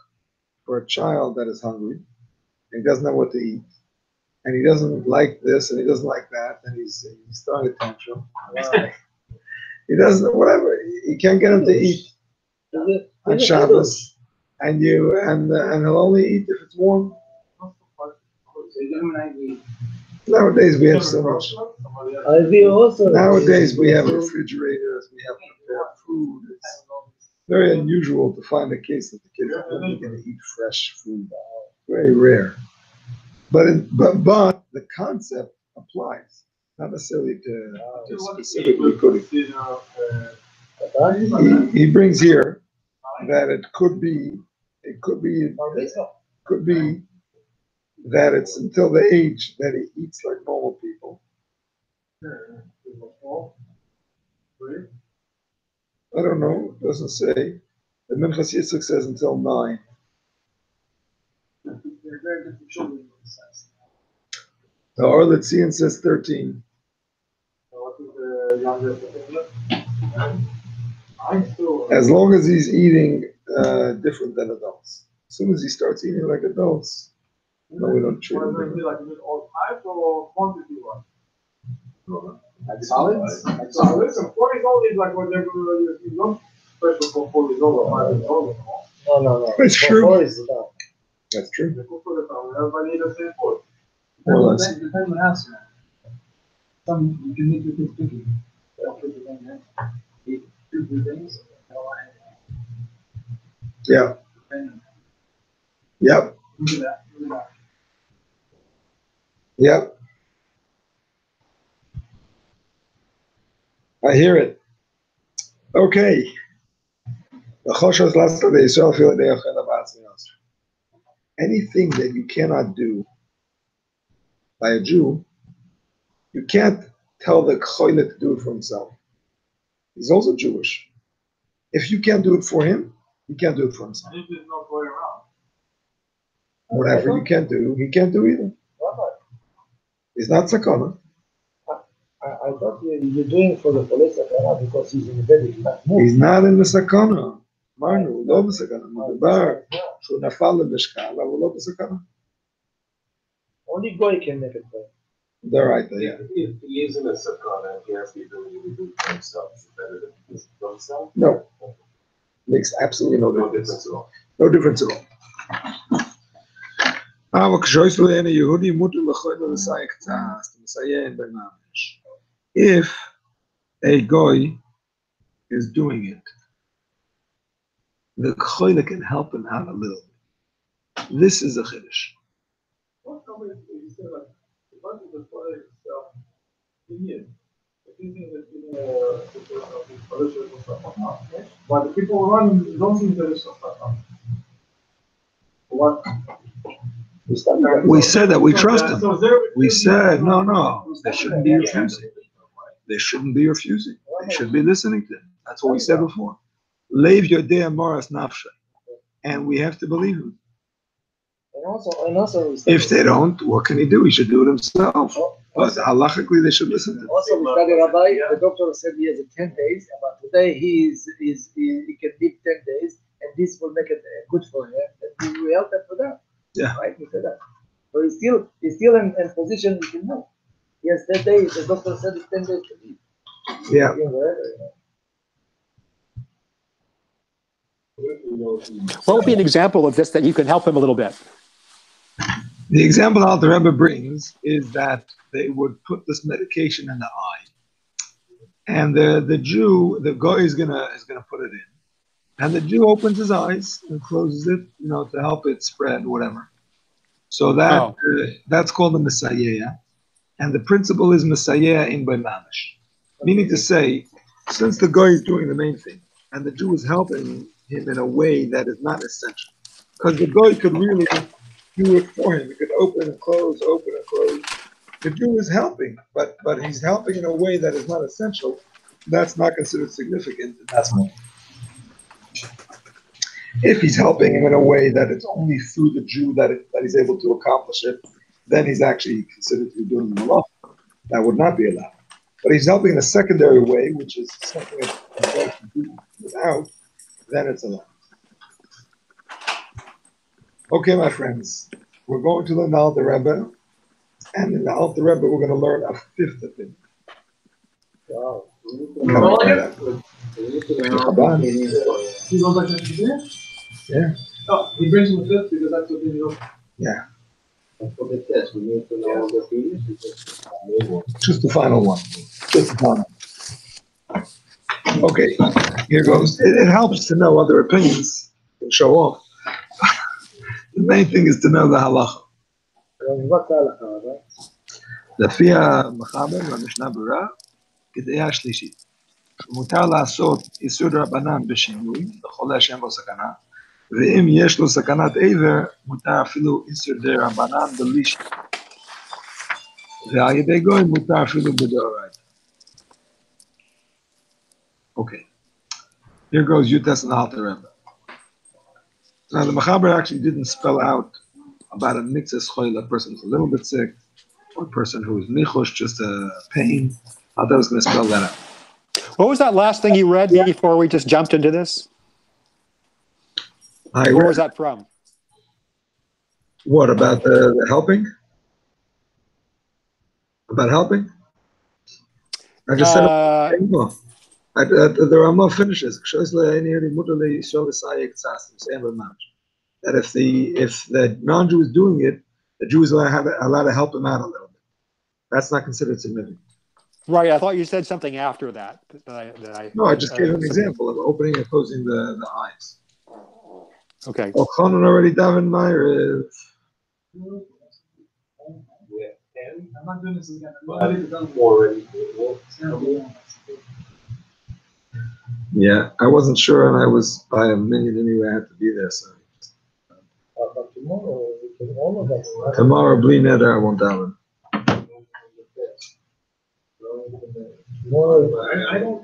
for a child that is hungry and he doesn't know what to eat. And he doesn't like this and he doesn't like that and he's throwing a tantrum. He doesn't, whatever. You can't get him to eat on Shabbos, and he'll only eat if it's warm. Nowadays we have so much. Nowadays we have refrigerators, we have prepared food. It's very unusual to find a case that the kids are only going to eat fresh food. Very rare. But the concept applies, not necessarily to specifically cooking. He brings here that it could be that it's until the age that he eats like normal people. I don't know, it doesn't say. The Minchas Yitzchak says until 9. The Arletzian says 13. As long as he's eating different than adults. As soon as he starts eating like adults, no, we don't treat him different. Like solids? Like solids? 4 years old is like whatever you know, special for 4 years old or 5 years old. No. That's true. No. That's true. Everybody needs the same food. More or less. Depends on the house you're at. Some you can make your kids picky. They don't pick the thing that eat 2-3 things. They don't want anything. Yeah. Depending. Yep. Look at that. Look at that. Yep. I hear it. Okay. Anything that you cannot do by a Jew, you can't tell the choyle to do it for himself. He's also Jewish. If you can't do it for him, he can't do it for himself. If there's no boy around. Whatever you can't do, he can't do either. He's not sakana. I thought you're doing it for the police because he's in the bed. He's not in the sakana. אמרנו, הוא לא בסכנה. מדובר שהוא נפל למשקל, אבל הוא לא בסכנה. Only goy can make it better. They're right there, yeah. If he is in a sakana, he has the ability to do it for himself. Is it better than for himself? No. Makes absolutely no difference. No difference at all. אבל כשאויסלו יהודי מותר לכהן לסייע קצת, לסייע בממש. If a goy is doing it, the choyle can help him out a little bit. This is a chiddush. If But the people running don't seem to what? We said that we trust them. We said, no, they shouldn't be refusing. They shouldn't be refusing. They should be listening to him. That's what we said before. Leave your day Maras Nafsha. And we have to believe him. And also, If they don't, what can he do? He should do it himself. But halachically, they should listen to him. also, we study Rabbi. The doctor said he has 10 days, but today he can live 10 days, and this will make it good for him, and we will help him for that. Yeah. Right? We said that. So he's still in position he can move. He has 10 days. The doctor said it's 10 days to live. Yeah. What would be an example of this that you can help him a little bit? The example Alter Rebbe brings is that they would put this medication in the eye, and the Jew, the guy is gonna put it in, and the Jew opens his eyes and closes it, to help it spread, whatever. So that's called the Messiah, and the principle is Messiah in Mamish, meaning to say, since the guy is doing the main thing, and the Jew is helping him in a way that is not essential, because the guy could really do it for him. He could open and close. The Jew is helping, but he's helping in a way that is not essential. That's not considered significant, and that's more. If he's helping him in a way that it's only through the Jew that he's able to accomplish it, then he's actually considered to be doing the malach. That would not be allowed. But he's helping in a secondary way, which is something that he can do without, then it's allowed. Okay, my friends, we're going to learn the Alter Rebbe, and in the Alter Rebbe we're going to learn a fifth opinion. Wow. He goes like that. Yeah. Oh, he brings him a fifth because that's what he knows. Yeah. For the test, we need to know the opinions. Just the final one. Just the final. Okay, here goes. It helps to know other opinions and show off. The main thing is to know the halacha. What's halacha, right? לפי המחבר והמשנה ברורה, כדעה שלישית. שמותר לעשות איסור רבנן בשינוי, לחולה שאין בו סכנה, ואם יש לו סכנת עבר, מותר אפילו איסור דרבנן בלי שינוי. ועל ידי גוי מותר אפילו בדאורייתא. Okay. Here goes Yutas and Alter Rebbe. Now the Machaber actually didn't spell out about a mitzvah schoil, a person who's a little bit sick, or a person who's nichush, just a pain. I thought I was going to spell that out. What was that last thing you read before we just jumped into this? Where was that from? What, about the helping? About helping? I just said the Rama finishes. That if the non-Jew is doing it, the Jew is allowed to help him out a little bit. That's not considered significant. Right, I thought you said something after that. No, I just gave an example of opening and closing the eyes. Okay. Oh, Chanan already davened Ma'ariv. I'm not doing this again. Yeah, I wasn't sure, and I was by a minute anyway. I had to be there, so. But tomorrow, we can all of us. Tomorrow, Bli Neder, I won't daven. I don't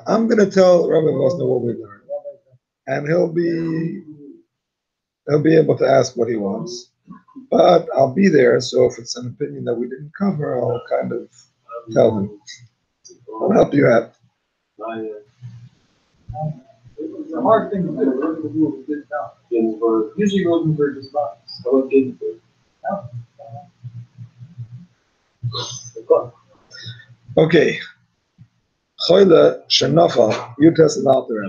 I'm going to tell Rabbi Vosner what we learned, and he'll be able to ask what he wants. But I'll be there, so if it's an opinion that we didn't cover, I'll kind of tell him. I'll help you out. It's a hard thing to do. Usually Rosenberg is biased. Okay. Choyle shenafa, you test it out there.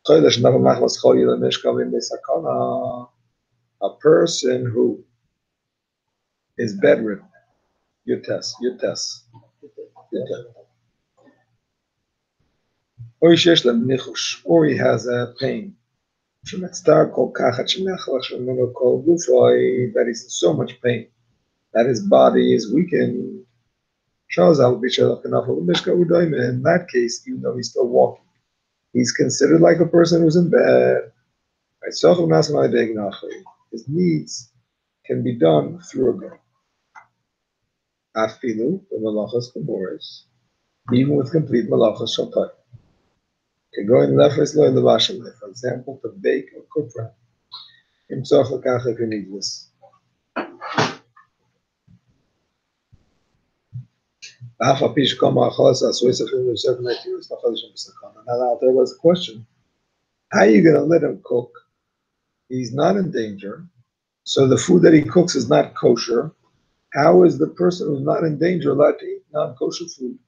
Choyle shenafa machmas choyle mishkavim besakana. A person who is bedridden. You test. or he has a pain. That he's in so much pain that his body is weakened. In that case, even though he's still walking, he's considered like a person who's in bed. His needs can be done through a girl. Even with complete malachas shaltai. Can go in lefes lo in the vashim, for example, to bake or cook for him. Himself lekach if he needs this. Now there was a question. How are you going to let him cook? He's not in danger. So the food that he cooks is not kosher. How is the person who's not in danger allowed to eat non-kosher food?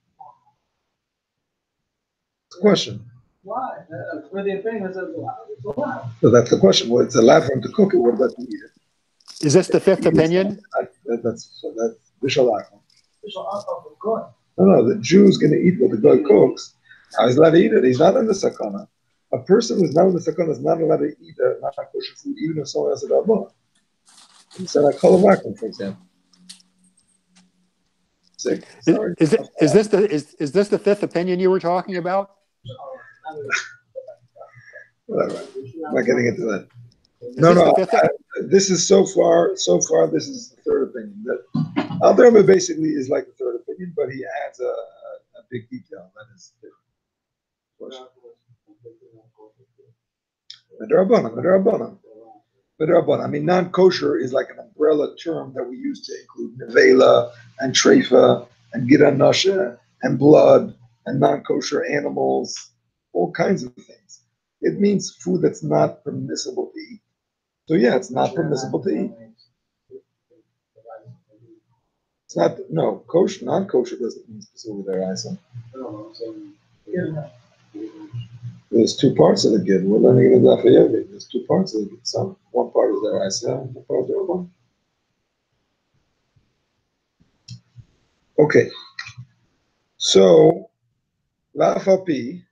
It's a question. Why? For the opinion, it's allowed. So that's the question. Well, it's allowed for him to cook it. What about to eat it? Is this the fifth opinion? That's bishul akum. No, the Jew's going to eat what the guy cooks. How he's allowed to eat it? He's not in the sakana. A person who's not in the sakana is not allowed to eat non-kosher food, even if someone else is rabban. So like kol for example. Sick. Sorry. Is this the fifth opinion you were talking about? Whatever. I'm not getting into that. This is so far. This is the third opinion. That Al Rebbe basically is like the third opinion, but he adds a big detail that is different. Midrabanan. I mean, non-kosher is like an umbrella term that we use to include nevela and treifa and giran nasha and blood and non-kosher animals, all kinds of things. It means food that's not permissible to eat. So yeah, it's not permissible to eat. It's not, no, kosher, non-kosher doesn't mean specifically deraisa. There's two parts of the gid. We're learning it in Lafayette. There's two parts of the gid. One part is deraisa, and one part is deraisa. Okay. So, Lafapi,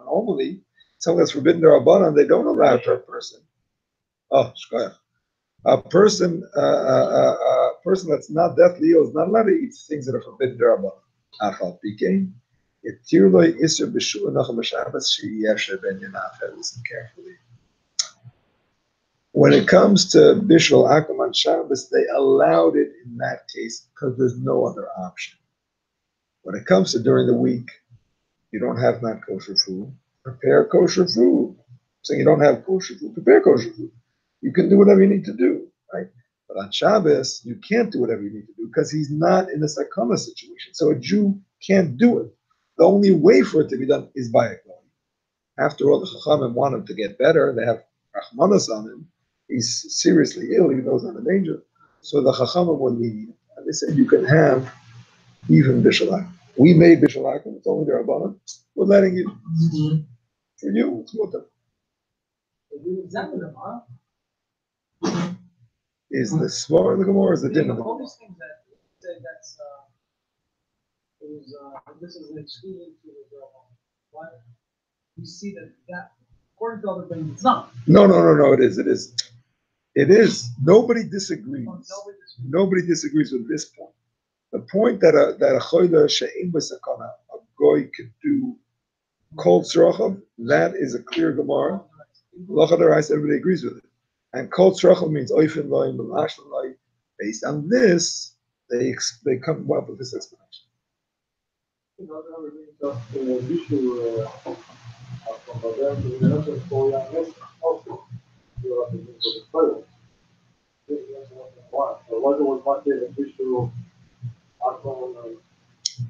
normally, something that's forbidden to Rabbanan, they don't allow it to a person. Oh, shkoyach. A person that's not deathly ill is not allowed to eat things that are forbidden to Rabbanan. Listen carefully. When it comes to Bishul Akum on Shabbos, they allowed it in that case because there's no other option. When it comes to during the week, you don't have not kosher food, prepare kosher food. So you don't have kosher food, prepare kosher food. You can do whatever you need to do, right? But on Shabbos, you can't do whatever you need to do because he's not in a sakana situation. So a Jew can't do it. The only way for it to be done is by a kohen. After all, the Chachamim want him to get better. They have Rachmanas on him. He's seriously ill, even though he's not in danger. So the Chachamim were lenient. And they said you can have even Bishul Akum. We made Bishul Akum, it's only the Rabbanan. We're letting you. Mm-hmm. For you, it's mutter. Is the Svar in the Gemara, is the Din of the All these things that say this is an exclusion to the why? You see that according to other things, it's not. No, it is. Nobody disagrees. Nobody disagrees with this point. The point that a choyle she'im b'sakana, a goy could do kol tzrochav, that is a clear Gemara. Locha deraisa, everybody agrees with it. And kol tzrochav means oifen loy, melash loy. Based on this, they come up with this explanation.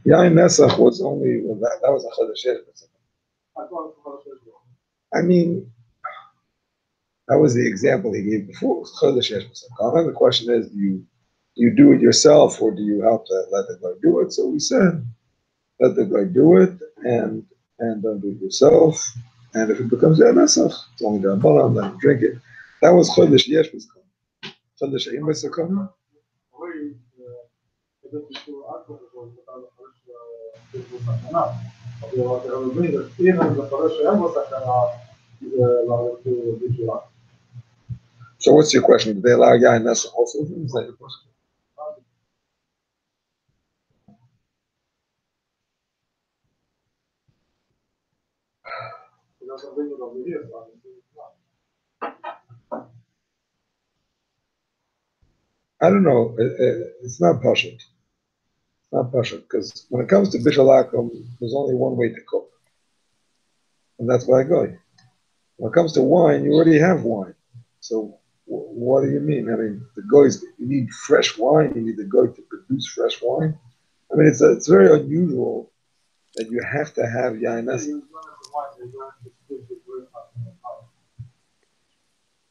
Yain Nesach was only that was a Chodesh. I mean, that was the example he gave before. Chodesh. The question is, do you do it yourself or do you help let the guy do it? So we said, let the guy do it and don't do it yourself. And if it becomes Yain Nesach, it's only the Rabbanan, let him drink it. That was Chodesh Yesh B'Sakana. Chodesh She'im B'Sakana. יש בו סכנה. אבל אתה מבין, אם זה קורה שאין בו סכנה, זה לעלות בישולה. So what's your question? Do they allow yain nasa also? Is that your question? I don't know. It's not pashut. It's not pashut because when it comes to bishalakum, there's only one way to cook, and that's by goy. When it comes to wine, you already have wine. So what do you mean? I mean, the goys, you need fresh wine. You need the goy to produce fresh wine. I mean, it's very unusual that you have to have yain nasa.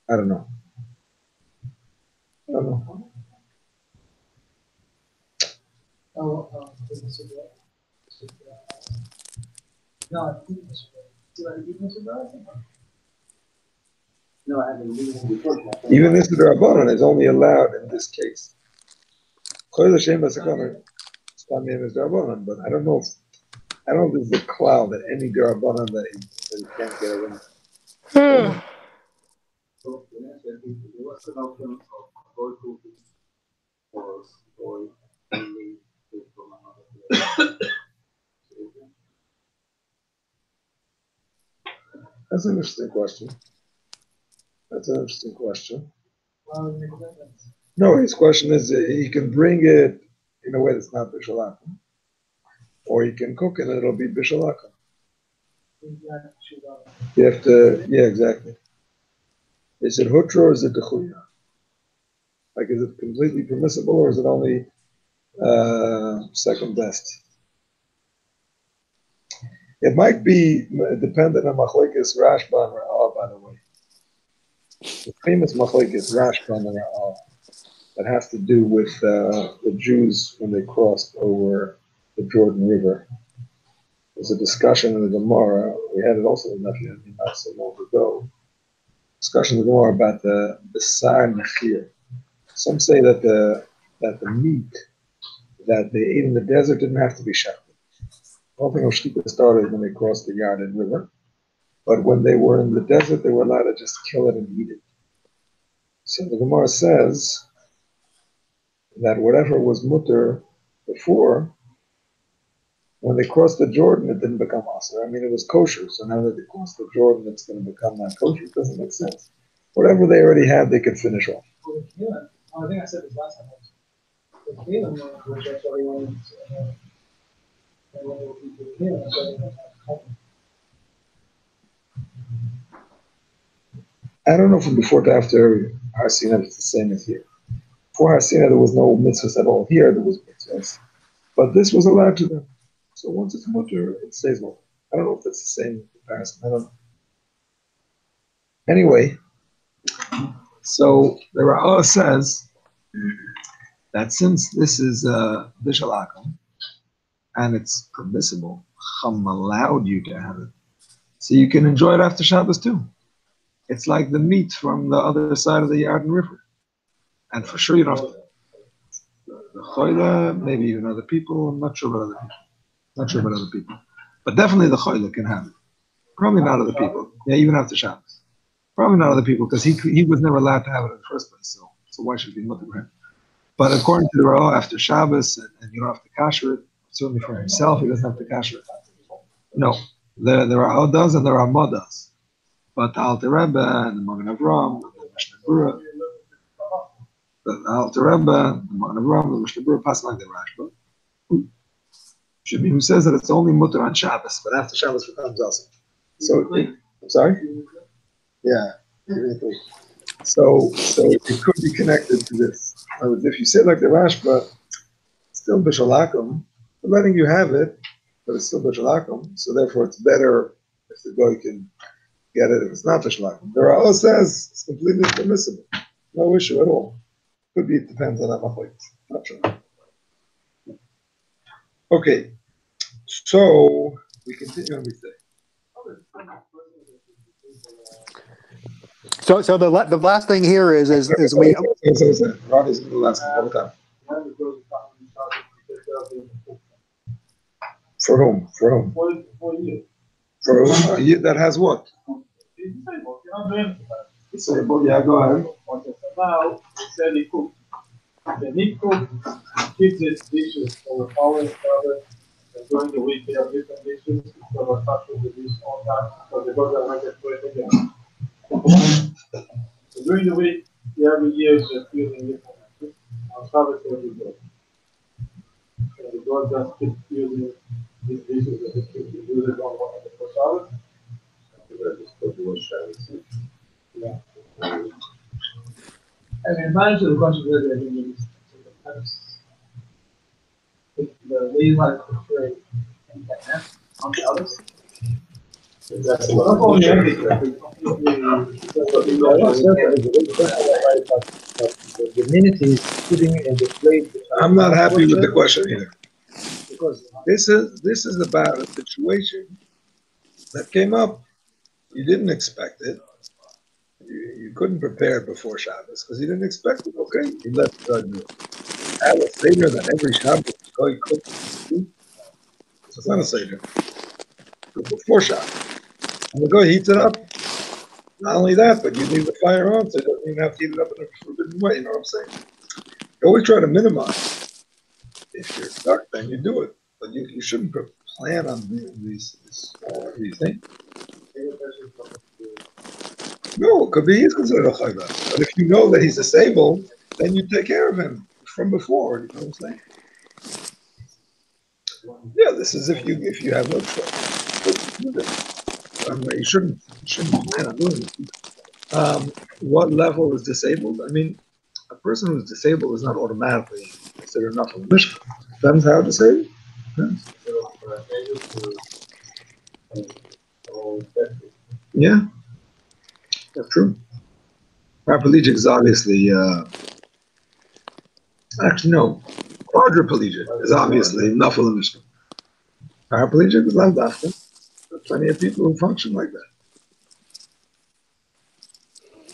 I don't know. I don't know. No, I think it's do I give this a go? No, I haven't Even this Rabbanon is only allowed in this case. Chodesh Hashem Basakana, it's not named as Rabbanon, but I don't know if there's a cloud that any Rabbanon that he can't get around. That's an interesting question. No, his question is he can bring it in a way that's not bishalakum, or he can cook it and it'll be bishalakum. You have to, yeah, exactly. Is it hutra or is it dechuya? Like, is it completely permissible or is it only second best? It might be dependent on machlekes Rashba and Ra'ah, by the way. The famous machlekes Rashba and Ra'ah that has to do with the Jews when they crossed over the Jordan River. There's a discussion in the Gemara. We had it also in Nafiyah not so long ago. Discussion in the Gemara about the Besar Nechir. Some say that the meat that they ate in the desert didn't have to be shechted. The whole thing of Shechita started when they crossed the Yarden River. But when they were in the desert, they were allowed to just kill it and eat it. So the Gemara says that whatever was mutter before, when they crossed the Jordan, it didn't become asr. I mean, it was kosher. So now that they crossed the Jordan, it's going to become not kosher. It doesn't make sense. Whatever they already had, they could finish off. I think I said this last time. The Kalim which actually wanted I don't know from before to after Har Sinai it's the same as here. Before Har Sinai there was no mitzvahs at all. Here there was mitzvahs, but this was allowed to them. So once it's mutter, it stays mutter. I don't know if that's the same comparison. I don't know. Anyway, so the Ra'ah says that since this is bishalakum and it's permissible, Chum allowed you to have it, so you can enjoy it after Shabbos too. It's like the meat from the other side of the Yarden River. And for sure you don't have to. The choyle, maybe even other people, I'm not sure about other people. But definitely the choyle can have it. Probably not other people. Yeah, even after Shabbos. Probably not other people, because he was never allowed to have it in the first place, so why should it be mutter for him? But according to the Ra'ah, after Shabbos, and you don't have to kasher it, certainly for himself, he doesn't have to kasher it. No, the Ra'ah does and the Ramah does. But the Alter Rebbe and the Magen Avram, the Mishnah Berurah, the Alter Rebbe, the Magen Avram, the Mishnah Berurah pass like the Rashba. Should be who says that it's only mutter on Shabbos, but after Shabbos becomes also. So, I'm sorry? Yeah. So it could be connected to this. In other words, if you say like the Rashba, still bishalakum, they're letting you have it, but it's still bishalakum, so therefore it's better if the guy can get it if it's not bishalakum. The Ra'ah says it's completely permissible. No issue at all. Could be, it depends on that machlokes. Not sure. Okay. So we continue on with So the last thing here is we. Ronnie's the last one all the time. For whom? For whom? For you. For whom? A yid that has what? He's disabled. You're not doing anything about it. Disabled, yeah, go ahead. Okay, so now, he said he cooked. Then he cooked, keeps his dishes for the following Friday. And during the week, they have different dishes. So we're touching the dish all time. So they go there and get to it again. So during the week, every year is just using different dishes. On Shabbos, they will do. And the God just keeps using these dishes that he keeps using on the Shabbos. Yeah. I mean, mine to the controversy, I think is the way you want to portray on the others. That's Well, not only anything, The divinity is putting in the plate. I'm not happy with the question either. Because This is about a situation that came up. You didn't expect it. You couldn't prepare it before Shabbos because you didn't expect it. Okay, you let have a seder that every Shabbos go cook. So it's not a seder. Before Shabbos, and the guy heats it up. Not only that, but you leave the fire on, so you don't even have to heat it up in a forbidden way. You know what I'm saying? You always try to minimize. If you're stuck, then you do it. But you shouldn't plan on doing these things. No, it could be he's considered a chayva. But if you know that he's disabled, then you take care of him from before. You know what I'm saying? Yeah, this is if you have no choice. You shouldn't plan on doing it. What level is disabled? I mean, a person who's disabled is not automatically considered enough of a Mishnah. Depends how disabled. Yeah, that's true. Paraplegic is obviously, actually no, quadriplegic is obviously enough of a Mishnah. Paraplegic is not that. There are plenty of people who function like that.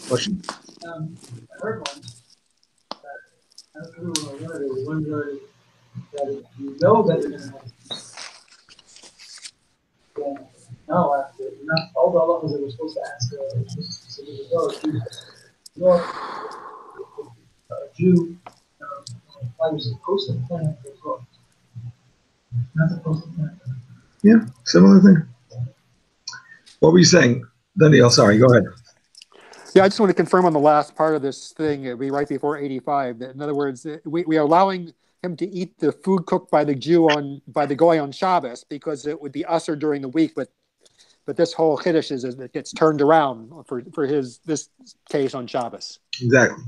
Question? I heard once that I don't remember one word that if you know that you're going to have then no, after not all the levels that we're supposed to ask specifically a Jew, why was supposed to plan for God? Not supposed to plan. Yeah, similar thing. What were you saying, Daniel? Sorry, go ahead. Yeah, I just want to confirm on the last part of this thing, it'd be right before 85. That in other words, we are allowing him to eat the food cooked by the by the goy on Shabbos because it would be usher during the week. But this whole chiddush is it gets turned around for this case on Shabbos. Exactly.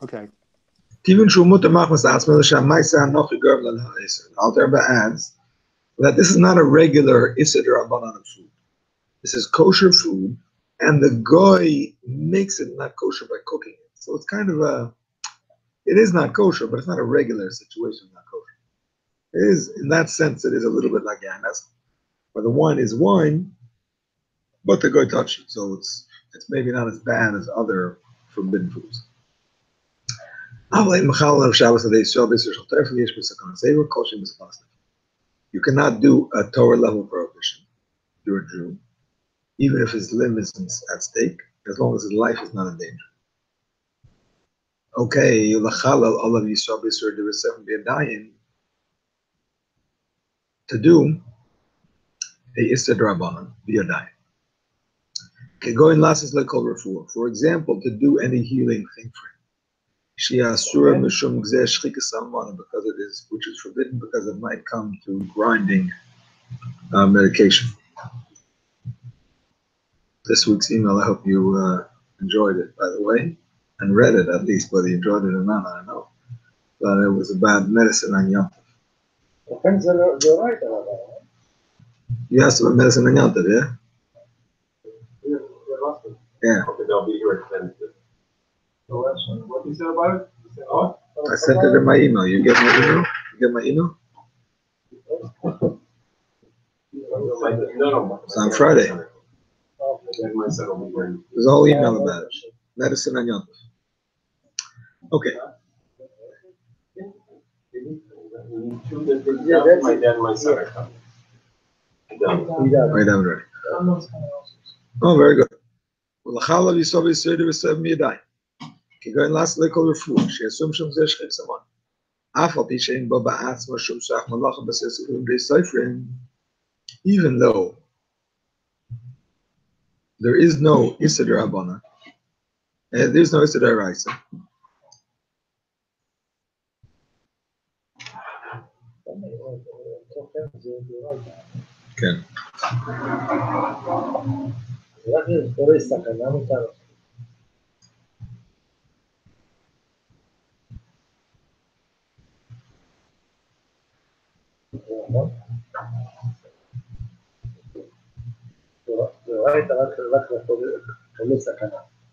Okay. Alter Rebbe adds that this is not a regular Issa D'Rabbanan food. This is kosher food, and the goy makes it not kosher by cooking it. So it's kind of it is not kosher, but it's not a regular situation, not kosher. It is, in that sense, it is a little bit like Yanas, where the wine is wine, but the goy touched it. So it's maybe not as bad as other forbidden foods. You cannot do a Torah level prohibition. You're a Jew, even if his limb is at stake, as long as his life is not in danger. Okay, to do a Issa D'Rabbanan, be a dying. For example, to do any healing thing for him. Because it is, which is forbidden because it might come to grinding medication. This week's email, I hope you enjoyed it, by the way, and read it at least. Whether you enjoyed it or not, I don't know. But it was about medicine on Yom Tov. You asked about medicine on Yom Tov, yeah? Yeah. Okay, they'll be here at 10. What you said about it? You said what? I sent it in my email. You get my email? You get my email? No. It's on Friday. There's a whole email about it. Medicine on Yom Tov. Okay. My dad and my son are coming. Right down already. Oh, very good. ולחלב יסוב יסודי וסב מידי. כגון לס לכל רפואה, שיסום שם זה שכיב סמון. אף על פי שאין בו בעצמו שום סך מלאכה בספרים די ספרים, even though there is no Issa D'Rabbanan, and there's no Issa D'Oraisa. כן.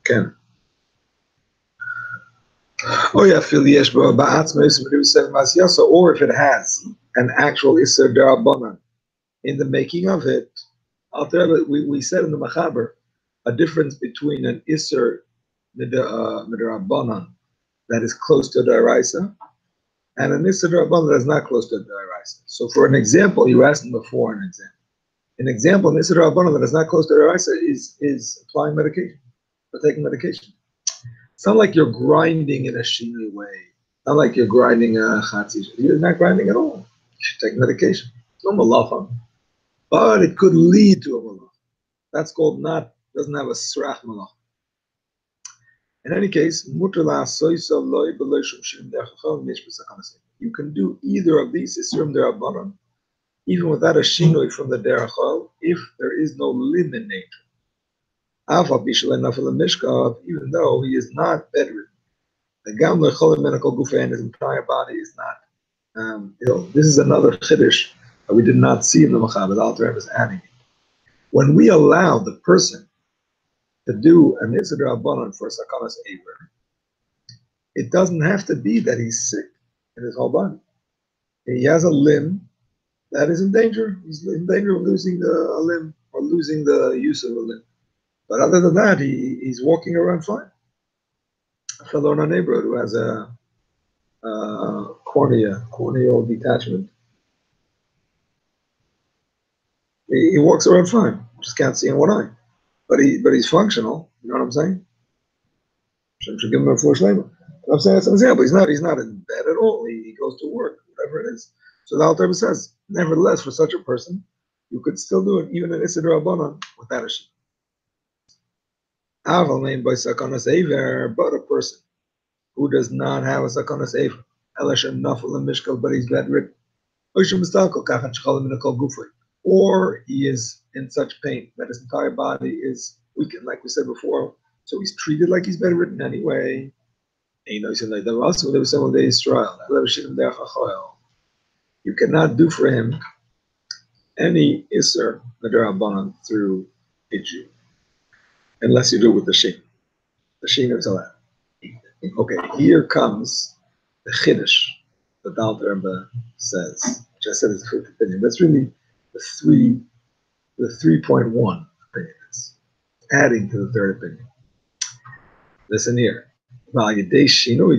כן. Or if it has an actual Isser D'Rabbanan in the making of it, we said in the Machaber a difference between an Isser D'Rabbanan that is close to the D'Oraisa and an Isser D'Rabbanan that is not close to the D'Oraisa. So for an example, you asked him before an example. An example, an Isser D'Rabbanan that is not close to the D'Oraisa is applying medication, or taking medication. It's not like you're grinding in a Shinui way. It's not like you're grinding a Chatzi. You're not grinding at all. You should take medication. It's no malacha. But it could lead to a malacha. That's called doesn't have a srach malacha. In any case, you can do either of these Issurim D'Rabbanan, even without a Shinui from the Derechol, if there is no limb in nature. Even though he is not bedridden. The Gamla Cholim Medical Gufa and his entire body is not ill. This is another chiddush that we did not see in the Machaber. The Alter Rebbe is adding it. When we allow the person to do an Issa D'Rabbanan for Sakanas Aver, it doesn't have to be that he's sick in his whole body. He has a limb that is in danger. He's in danger of losing a limb or losing the use of a limb. But other than that, he's walking around fine. A fellow in our neighborhood who has a corneal detachment. He walks around fine. Just can't see in one eye. But he's functional. You know what I'm saying? Should give him a full shleima. I'm saying that's an example. He's not in bed at all. He goes to work, whatever it is. So the Alter Rebbe says, nevertheless, for such a person, you could still do it, even an Issa D'Rabbanan, without a sheep. Aval named by Sakanas Aver, but a person who does not have a Sakanas Aver, Elasham Nafal and Mishkal, but he's bedridden, or he is in such pain that his entire body is weakened, like we said before, so he's treated like he's bedridden anyway. You cannot do for him any Isser D'Rabbanan through a Jew, unless you do it with the Shin. The Shin is allowed. Okay, here comes the Chiddush that the Alter Rebbe says, which I said is the fifth opinion. That's really the 3.1 opinion. It's adding to the third opinion. Listen here. Through a Shinoi,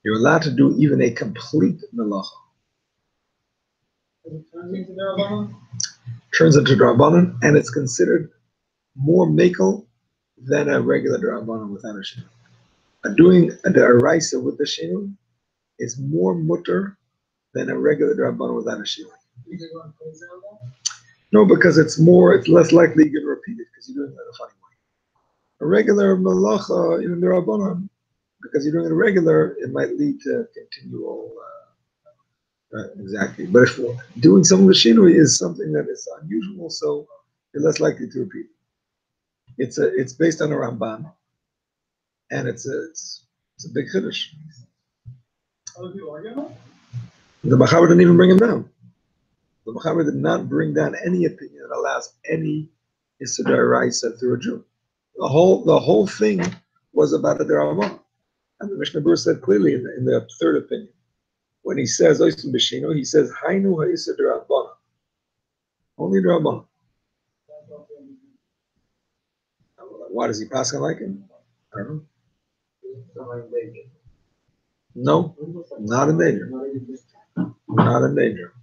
you're allowed to do even a complete melacha. Turns into D'Rabbanan, and it's considered more mekel than a regular D'Rabbanan without a shinui. Doing a D'Oraisa with the shinui is more mutter than a regular D'Rabbanan without a shinui. No, because it's less likely you're going to repeat it because you're doing it in a funny way. A regular malacha, even D'Rabbanan, because you're doing it regular, it might lead to continual. Exactly. But if doing some of the shinui is something that is unusual, so you're less likely to repeat it. It's based on a Ramban, and it's a big chiddush. The Machaber didn't even bring him down. The Machaber did not bring down any opinion that allows any Issa D'Oraisa through a Jew. The whole thing was about a D'Rabbanan. And the Mishnah Berurah said clearly in the third opinion, when he says Oisim B'Shino, he says Hainu Ha'Issa D'Rabbanan. Only D'Rabbanan. Why does he pass on like him? I don't know. No, not in danger. Not in danger.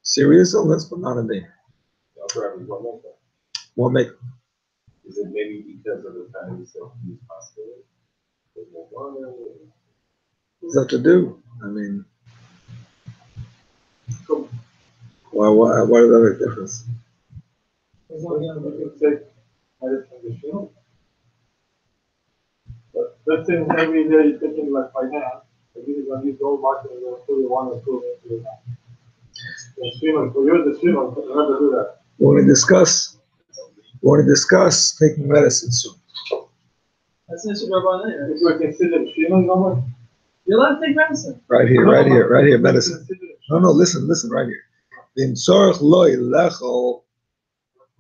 Serious illness, but not in danger. Won't make. Is it maybe because of the time he's hospital? What's that to do? I mean, why does that make a difference? As long as we can take medicine to shield. But let's say every day you're taking like by hand, and you're going to use the old market and then put your one or two into your hand. The streamer, for you, the streamer, remember to do that. We want to discuss taking medicine soon. That's an issue about it. If we're considering streaming, no more. You're allowed to take medicine. Right here, medicine. No, listen, right here. V'im tzorech lo yilechol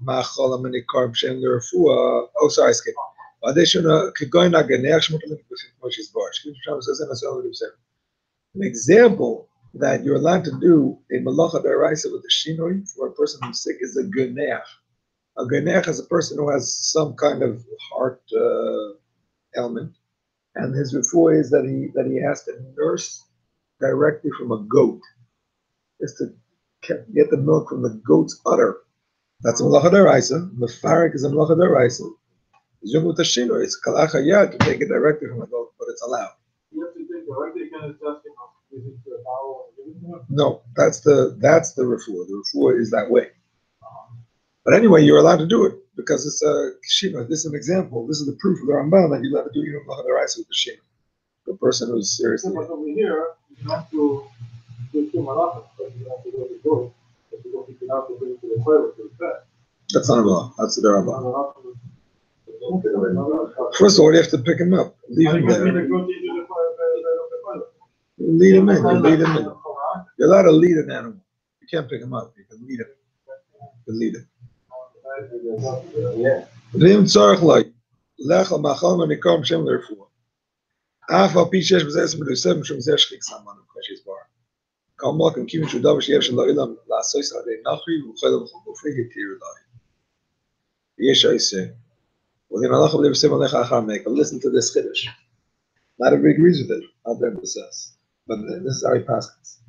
ma'achol ha'manikarb she'en l'refuah. Oh, sorry, skip. Additional, kegoyin ha'ganech sh'mutalin b'fim Moshe's bar. Shkim Sham says in an example that you're allowed to do a malacha d'oraisa with the shinoi for a person who's sick is a ganech. A ganech is a person who has some kind of heart ailment, and his refuah is that he has to nurse directly from a goat, is to get the milk from the goat's udder. That's a malacha d'oraisa. Mefarik is a malacha d'oraisa. Zoom with the shinoi, it's kalacha yad to take it directly from a goat, but it's allowed. You have to take directly, you can adjust it, use it to a bowel and give it to him. No, that's the refuah. The refuah is that way. But anyway, you're allowed to do it because it's a kishima. This is an example. This is the proof of the Ramban that you're allowed to do even malacha d'oraisa with the shin. The person who's seriously But over here, you have to do two malachas, but you have to go to the goat, but you don't pick it up and bring it to the toilet to the bed. that's not a law. That's the Ramban. First of all, you have to pick him up, leave him there. Lead him in. You're allowed to lead an animal. You can't pick him up. You can lead him. You can lead him. Yeah. V'im tzorech lo lechol ma'achol ha'manikarb she'en l'refuah. Af al pi shesh b'zeh esem b'dusem shum zeh shchik saman Moshe's bar. Kol malkim kivin shu davar sheyesh lo ilam la'asos adei nachri v'chol v'chol gufri hitir lo. Yesh oiseh. Listen to this chiddush. Not everybody agrees with it. I'll emphasize, but this is how he passes.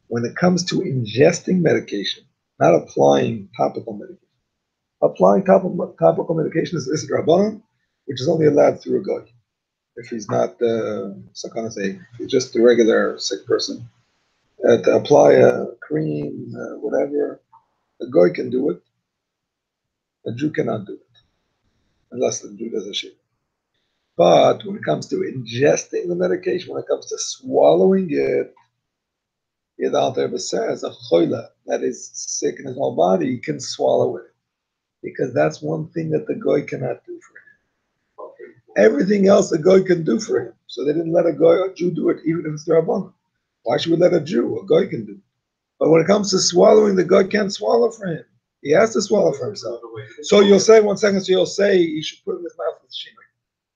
When it comes to ingesting medication, not applying topical medication. Applying topical medication is Issa Rabbanan, which is only allowed through a guy. If he's not, if he's just a regular sick person, to apply a cream, whatever, a guy can do it. A Jew cannot do it. Unless the Jew does a shit. But when it comes to ingesting the medication, when it comes to swallowing it, the Alter Rebbe says a choila that is sick in his whole body can swallow it, because that's one thing that the goy cannot do for him. Everything else the goy can do for him. So they didn't let a Jew do it, even if it's Rabbanan. Why should we let a Jew? A goy can do it. But when it comes to swallowing, the goy can't swallow for him. He has to swallow for himself. So you'll say, 1 second, so you'll say he should put it in his mouth with the shimmer.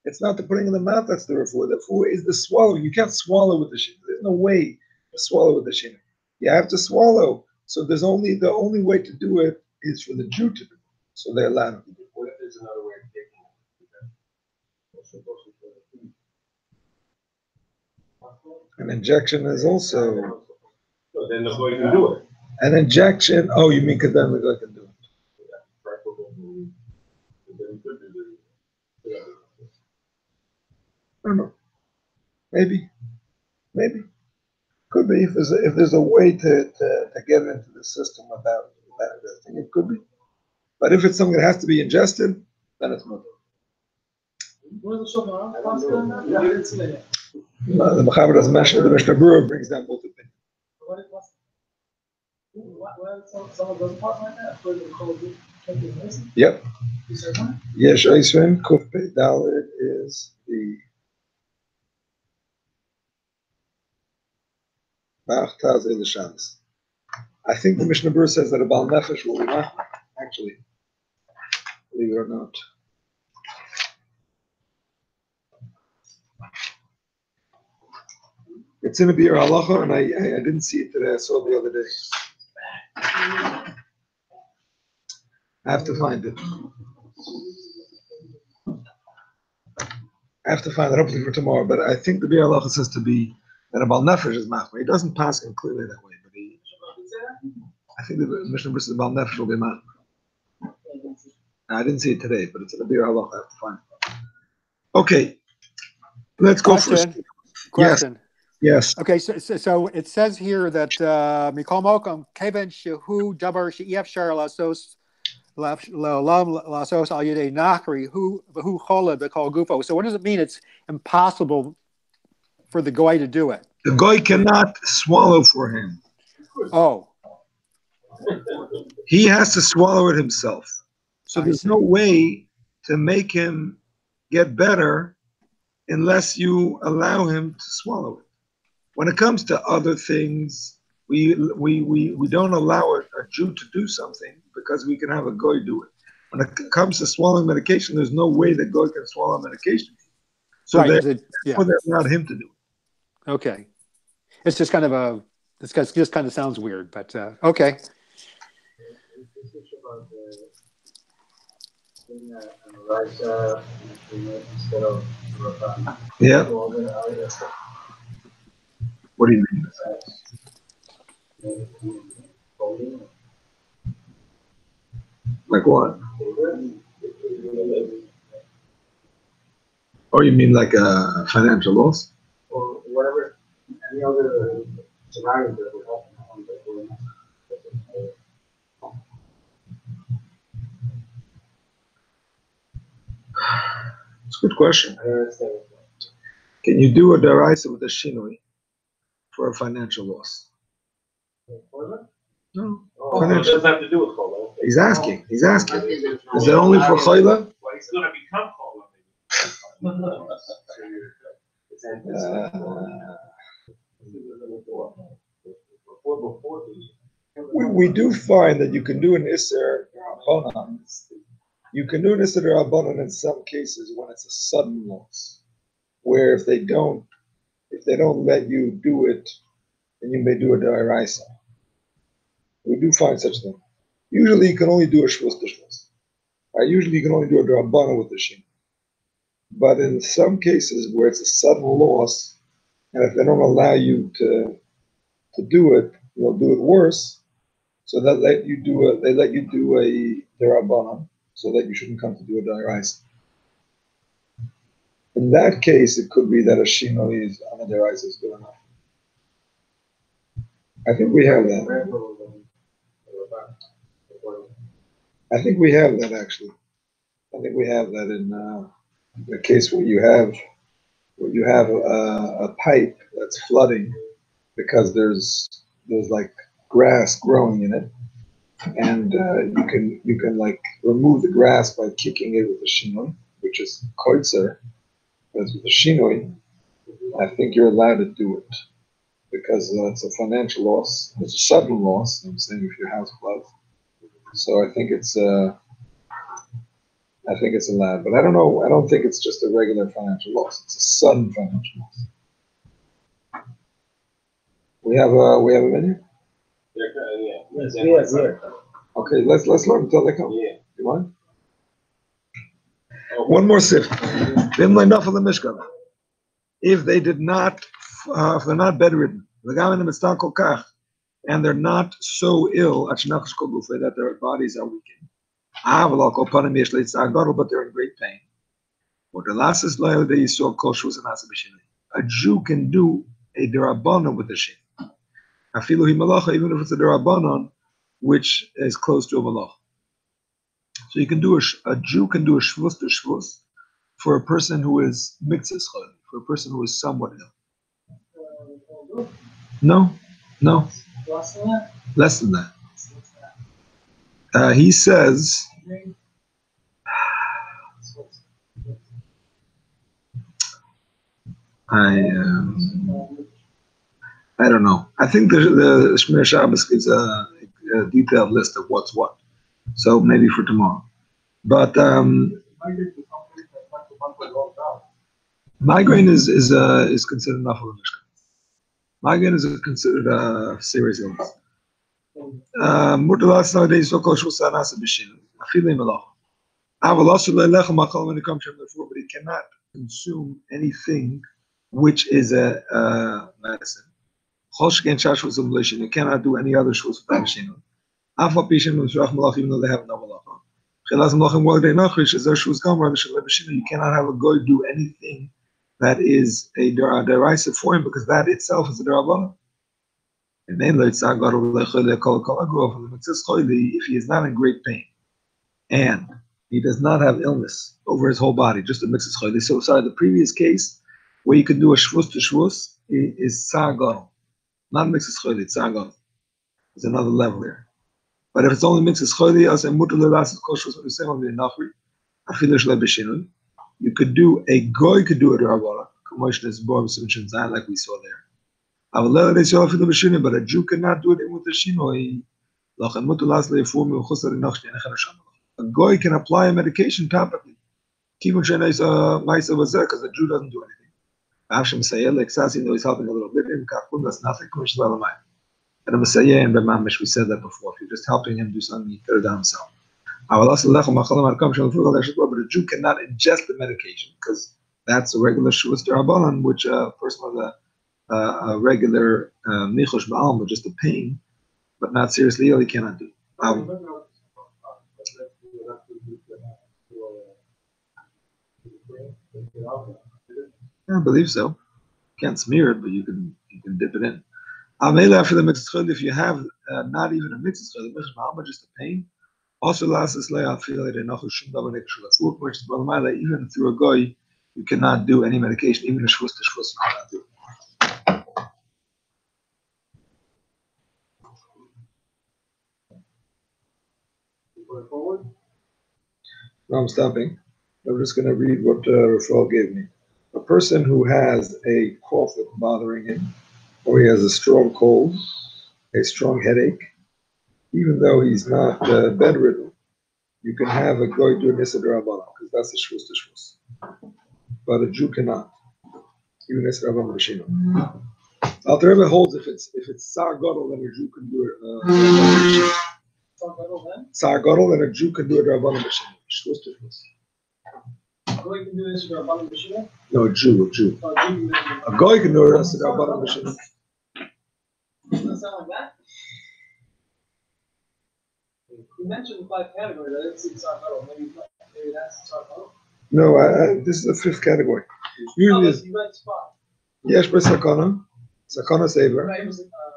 It's not the putting in the mouth that's the refuah. The refuah is the swallowing. You can't swallow with the shimmer. There's no way to swallow with the shimmer. You have to swallow. So the only way to do it is for the Jew to do it. So they allow him to do it. What if there's another way of taking it? An injection is also So then the boy can do it. an injection. Oh, you mean because then the guy can do it? I don't know. Maybe. Could be if there's a way to get it into the system without ingesting, it could be. But if it's something that has to be ingested, then it's not. The Mechaber doesn't mention it. The Mishnah Berurah brings down both opinions. Yep. Yesh Eisven Kuf Pei Dalet is the Ba'achtaz in the Shabbos. I think the Mishnah Berurah says that a Baal Nefesh will be not actually, believe it or not. It's in a Biur Halacha, and I didn't see it today. I saw it the other day. I have to find it. I have to find it hopefully for tomorrow, but I think the Bir Halacha says to be that a Bal Nefesh is machmer. He doesn't pass him clearly that way, but I think the Mishnah versus Bal Nefesh will be machmer. I didn't see it today, but it's in the Bir Halacha. I have to find it. Okay, let's go Question. Yes. Okay, so it says here that Mikol Mokom Keven Shehu Dabar She'ef Shar Lasos Lasos Al Yedei Nachri Who Chola B'Kol Gufo. So what does it mean? It's impossible for the goy to do it. The goy cannot swallow for him. Oh. He has to swallow it himself. So there's no way to make him get better unless you allow him to swallow it. When it comes to other things, we don't allow a Jew to do something because we can have a goy do it. When it comes to swallowing medication, there's no way that goy can swallow medication. So therefore, they allowed him to do it. Okay, it's just kind of just kind of sounds weird, but okay. Yeah. What do you mean? Like what? Oh, you mean like a financial loss? Or whatever, any other scenario that would happen. It's a good question. Can you do a deraisa with a shinoi for a financial loss? No. Oh, it doesn't have to do with chola. He's asking. Is that only for chola? Well, he's going to become chola. We do find that you can do an Isser Rabbanan. You can do an Isser Rabbanan in some cases when it's a sudden loss, where if they don't let you do it, then you may do a Daraisa. We do find such thing. Usually you can only do a Shvus to Shvus. Usually you can only do a Rabbanan with the Shin. But in some cases where it's a sudden loss, and if they don't allow you to do it, they'll do it worse. So they let you do a Derabanan, so that you shouldn't come to do a Deraisa. In that case, it could be that a Shinoi is on a Deraisa is good enough. I think we have that. I think we have that actually. I think we have that in the case where you have a pipe that's flooding because there's like grass growing in it, and you can like remove the grass by kicking it with a shinoi, which is koitzer. But with a shinoi, I think you're allowed to do it because it's a financial loss. It's a sudden loss. I'm saying if your house floods, so I think it's allowed. But I don't know. I don't think it's just a regular financial loss. It's a sudden financial loss. We have a menu. Yes. Okay, let's learn until they come. Yeah. You want? One more sift. If they did not, if they're not bedridden, and they're not so ill that their bodies are weakened, but they're in great pain. A Jew can do a derabbanan with the shin. Even if it's a derabbanan, which is close to a malach. So you can do a Jew can do a shvus to shvus for a person who is mitzvah, for a person who is somewhat ill. No. Less than that. He says. I don't know. I think the Shmir Shabbos gives a detailed list of what's what. So maybe for tomorrow. But migraine is considered enough of a mishkan. Migraine is considered a serious illness. Murtalas nowadays so called shulsan asa b'shin. Afilim alach. But he cannot consume anything which is a medicine. You cannot do any other shvus without a shinui. Even though they have no malacha. You cannot have a goy do anything that is a derisive for him because that itself is a derabana. And then if he is not in great pain and he does not have illness over his whole body, just a mixed choyle. So sorry, the previous case where you could do a shvus to shvus is tsar gadol, not mixed choyle, it's tsar gadol. There's another level there. But if it's only mixed choyle, as a mutal lelas kol shvus, what you say on the nachri, afilu shle b'shinui. You could do a goy could do a derabana, like we saw there. But a Jew cannot do it with the shinoi. A goy can apply a medication topically. Because the Jew doesn't do anything. He's helping a little bit. That's nothing. And the Messiah and Bemamish, we said that before. If you're just helping him do something, he could have done himself. But a Jew cannot ingest the medication because that's a regular shuvas derabanan, which a person with a regular nichosh ba'alma, just a pain, but not seriously ill, he cannot do. I believe so. Can't smear it, but you can dip it in. After the mixed chod, if you have not even a mixed chod, just a pain. Also, even through a goy, you cannot do any medication, even a shvus to shvus you cannot do. Now I'm stopping. I'm just going to read what Rafal gave me. A person who has a cough that's bothering him, or he has a strong cold, a strong headache, even though he's not bedridden, you can have a goy do Nisa D'Rabbanan, because that's a shvus to shvus. But a Jew cannot. Even Nisa D'Rabbanan b'shino. Alter Rebbe holds if it's Tsar Gadol, then a Jew can do it. Tsar Gadol, then a Jew can do it D'Rabbanan b'shino. Shvus to shvus. A goy can do this D'Rabbanan b'shino? No, a Jew. A goy can do it D'Rabbanan b'shino. Does that sound like that? You mentioned the 5 categories. I didn't see Tsar Gadol. Maybe that's Tsar Gadol. No, this is the 5th category. Usually, you read spot. Yesh b'sakana, sakana sever.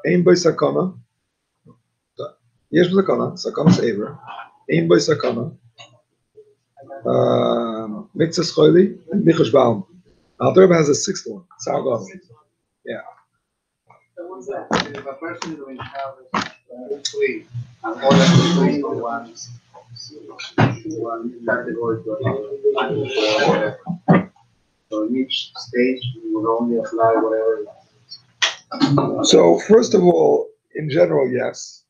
Ein b'sakana. Yesh b'sakana, sakana sever. Ein b'sakana. Mitzvah choili and nichosh ba'alma. Alter Rebbe has a 6th one. Tsar Gadol. Yeah. What's that? If a person is doing Shabbos free, and all of the three ones, one category to another, so in each stage we would only apply whatever. So first of all, in general, yes,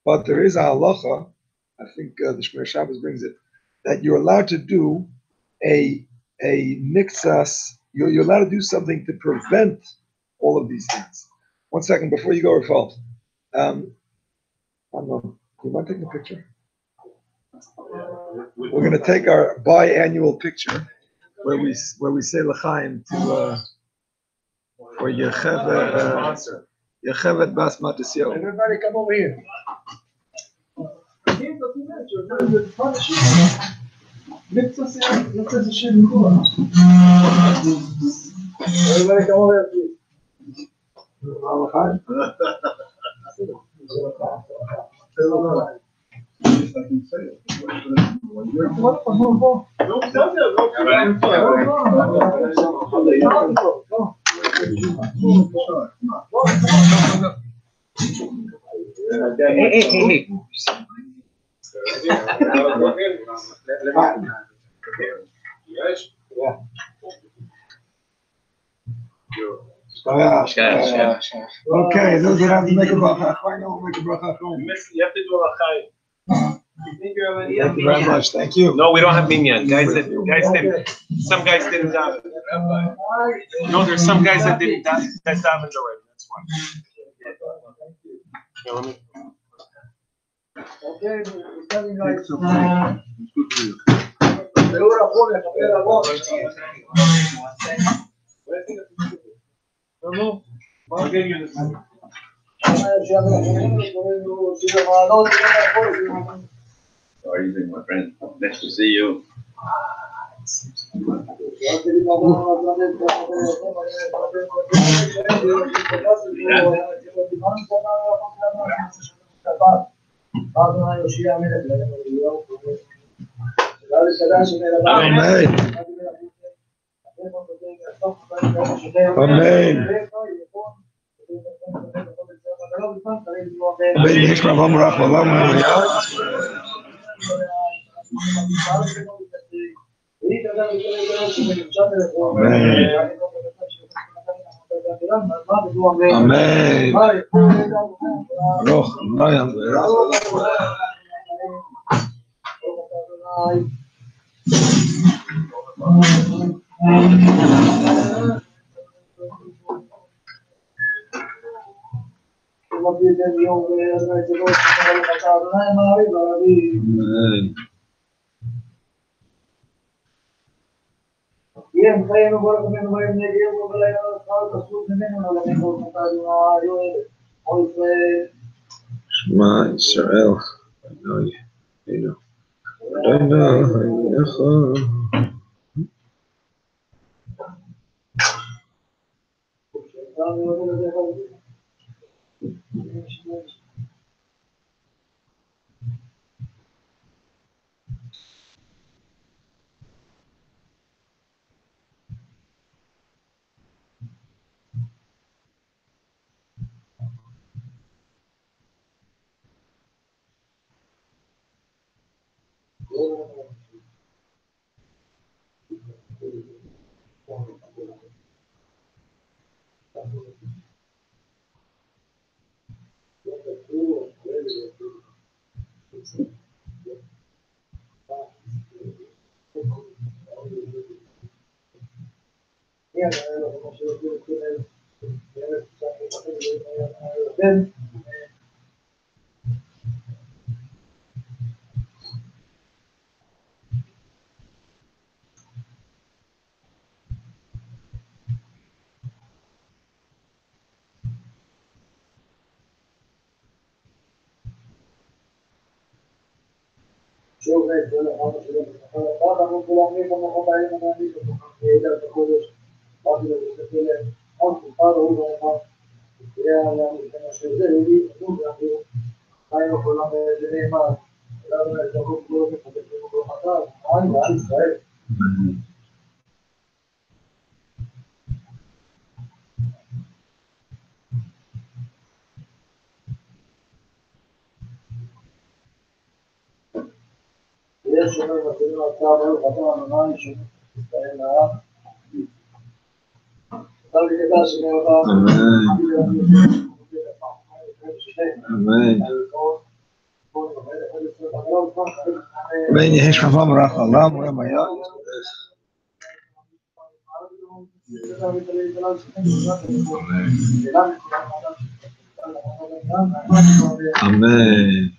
but there is a halacha. I think the Shmir Shabbos brings it that you're allowed to do a nixas. You're allowed to do something to prevent all of these things. 1 second before you go, Rafal. You want to take a picture? We're going to take our biannual picture where we say l'chaim to for Yechevet Bas Matisio. Everybody come over here. Everybody come over here, please. Hey. Okay, those that have to make a bracha, we'll make a bracha. You have to do a l'chaim. Thank you very much. Thank you. No, we don't have minyan. Some guys didn't daven. No, there's some guys that didn't daven already. That's why. Okay, we're telling you. How are you doing, my friend? Nice to see you. Amen. Amen. Amen. Yes, Rabbi Baruch Olam. Amen. Baruch Olam. Amen. Shema Yisrael. Adonai Echad. Amen. Amen. Yehi Rabbi Baruch Olam. Amen.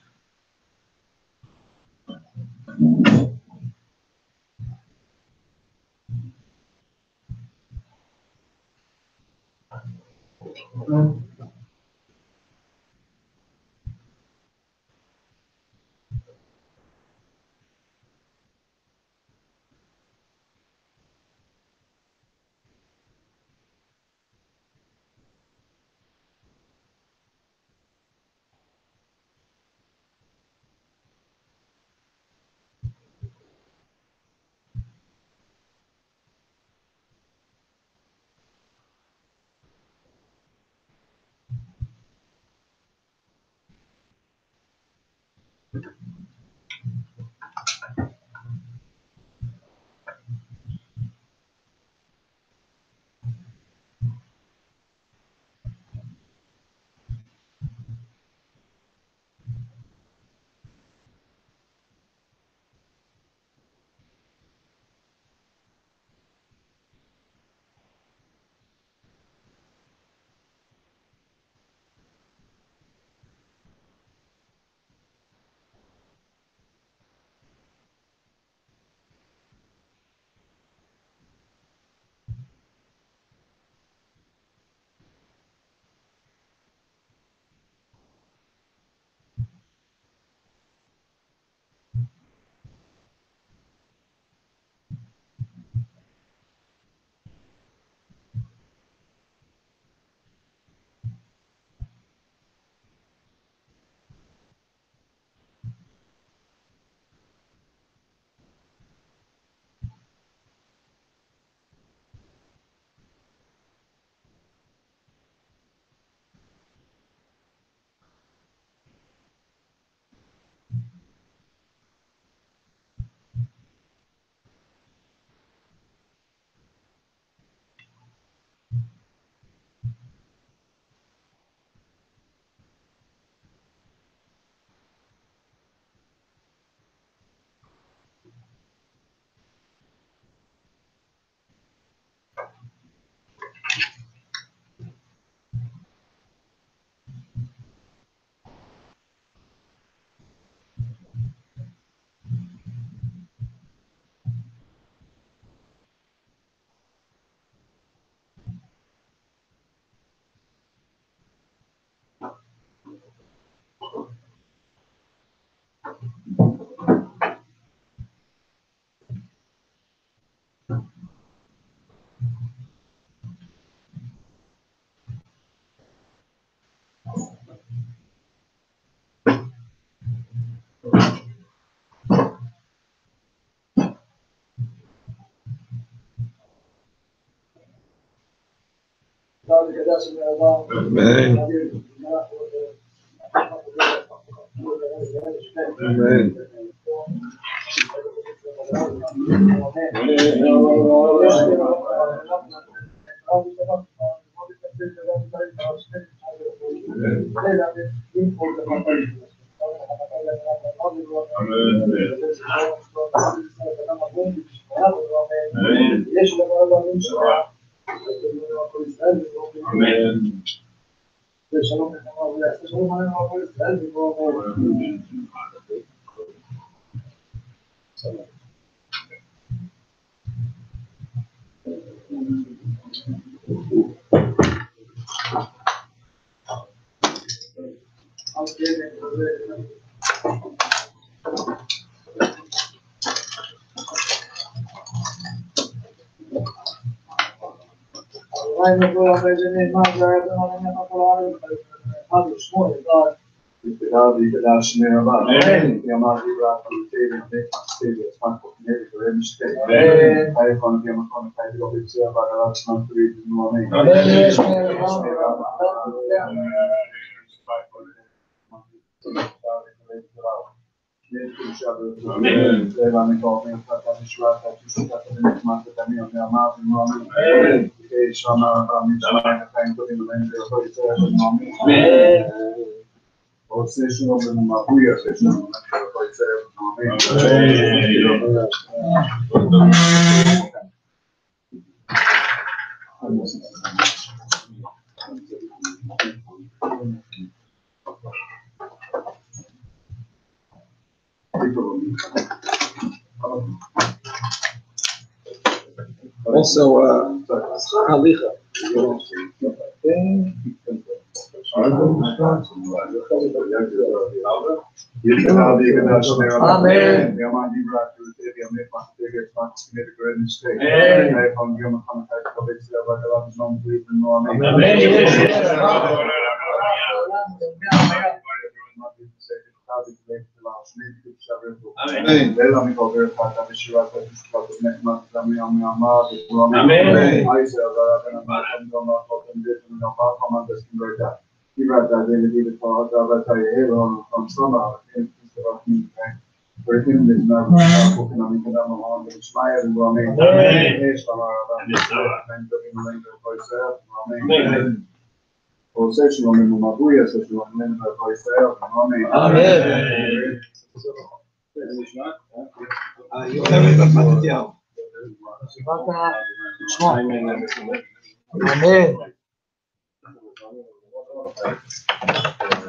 Amen. Amen. Also, halicha.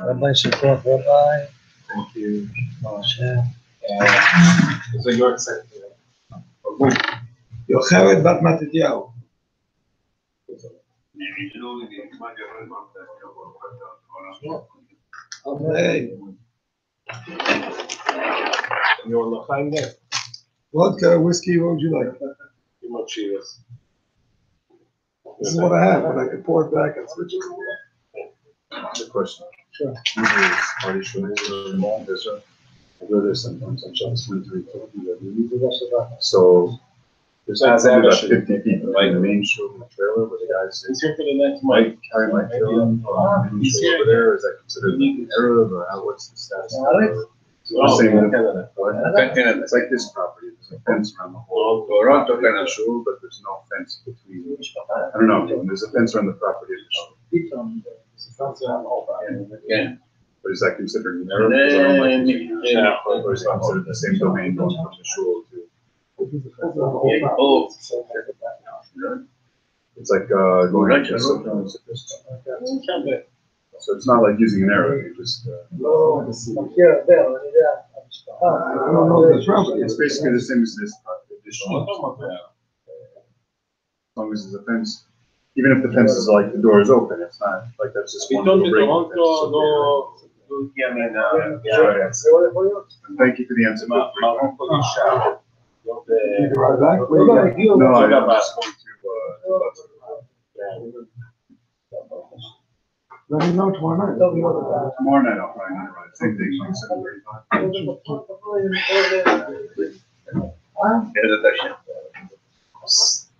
Rabbi support, Rabbi. Thank you. So you're excited. Yocheved bat Matityahu. Amen. You're L'chaim there. Vodka, whiskey, what would you like? Too much Chivas. This is what I have, but I can pour it back and switch it. Good question. Sure. Party showings or long visit. I go there sometimes on Shabbos 23:50. So there's about 50 people in the main show in the trailer where the guys It's here for the next month. might carry my trailer on the main show over there. Is that considered an Arab or how, what's the status? We're saying that it's like this property. There's a fence around the whole Toronto kind of show, but there's no fence between. I don't know. There's a fence around the property of the show. Yeah. But is that considered an Arab? Because I don't like to see or is it considered the same domain going from the shul to? It's like going to sometimes. So it's not like using an arrow. You just. I don't know the property. It's basically the same as this shul. As long as there's a fence. Even if the fence is like the door is open, it's not like that's just one little break. And thank you for the answer. You can ride back? Where you going? No, I'm just going Let me know tomorrow night. to tomorrow night. I'll probably not ride. Same thing, like 7:35.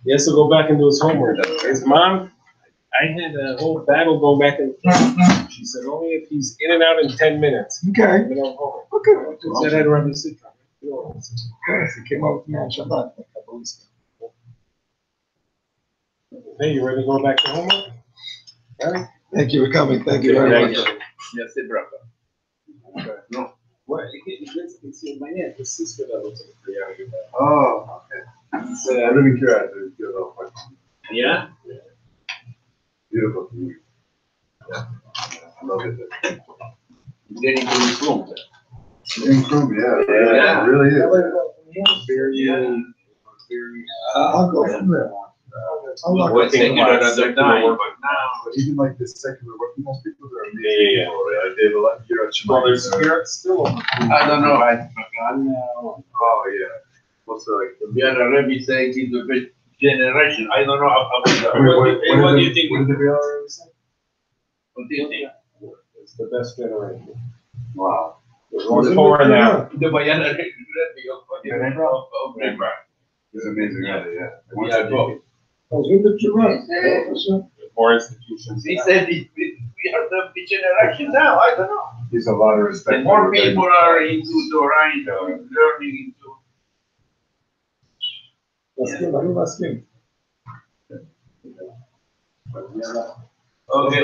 He has to go back and do his homework. His mom I had a whole battle going back and forth. She said only if he's in and out in 10 minutes. Okay. We don't hold it. Okay. She said I'd rather sit down. Yes, he came over to me on Shabbat a couple weeks ago. Hey, you ready to go back to homework? Ready? Thank you for coming. Thank you very much. Yes, it brought up. No. What? It's my aunt, his sister that looks like a 3 hour. Oh, okay. I live in Kiev. There's good old place. Yeah? Beautiful community. Yeah. I love it. Getting to this room. Improved, yeah. Yeah. It really is. Very, I'll go from there. I'm not Well, going secular to at the time, but now. But even like the secular working most people are amazing. Yeah. People, right? I did a lot here at Well, there's Shemaim. spirits still. I don't know, Oh, yeah. Also, like, we are already saying it's the first generation, I don't know about that. What do you think? What did the BLR say? What do you think? It's the best generation. Wow. There's only 4 now. The Bayana of Denver. It's amazing, really, yeah. We are both. I was with the Jerome. More institutions. He said we are the generation now, I don't know. There's a lot of respect. And more people are into Torah, learning into. אני מסכים. Okay.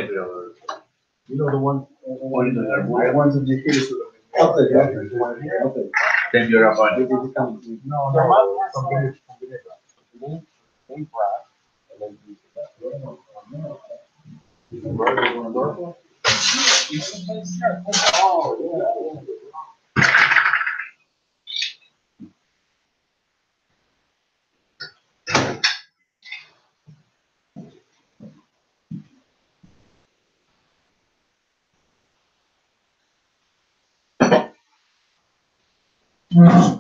You know the one, What is it? the ones in the Yekidus. I'll take that. I'll take it. Then you're up on it. No, no, something. Yeah.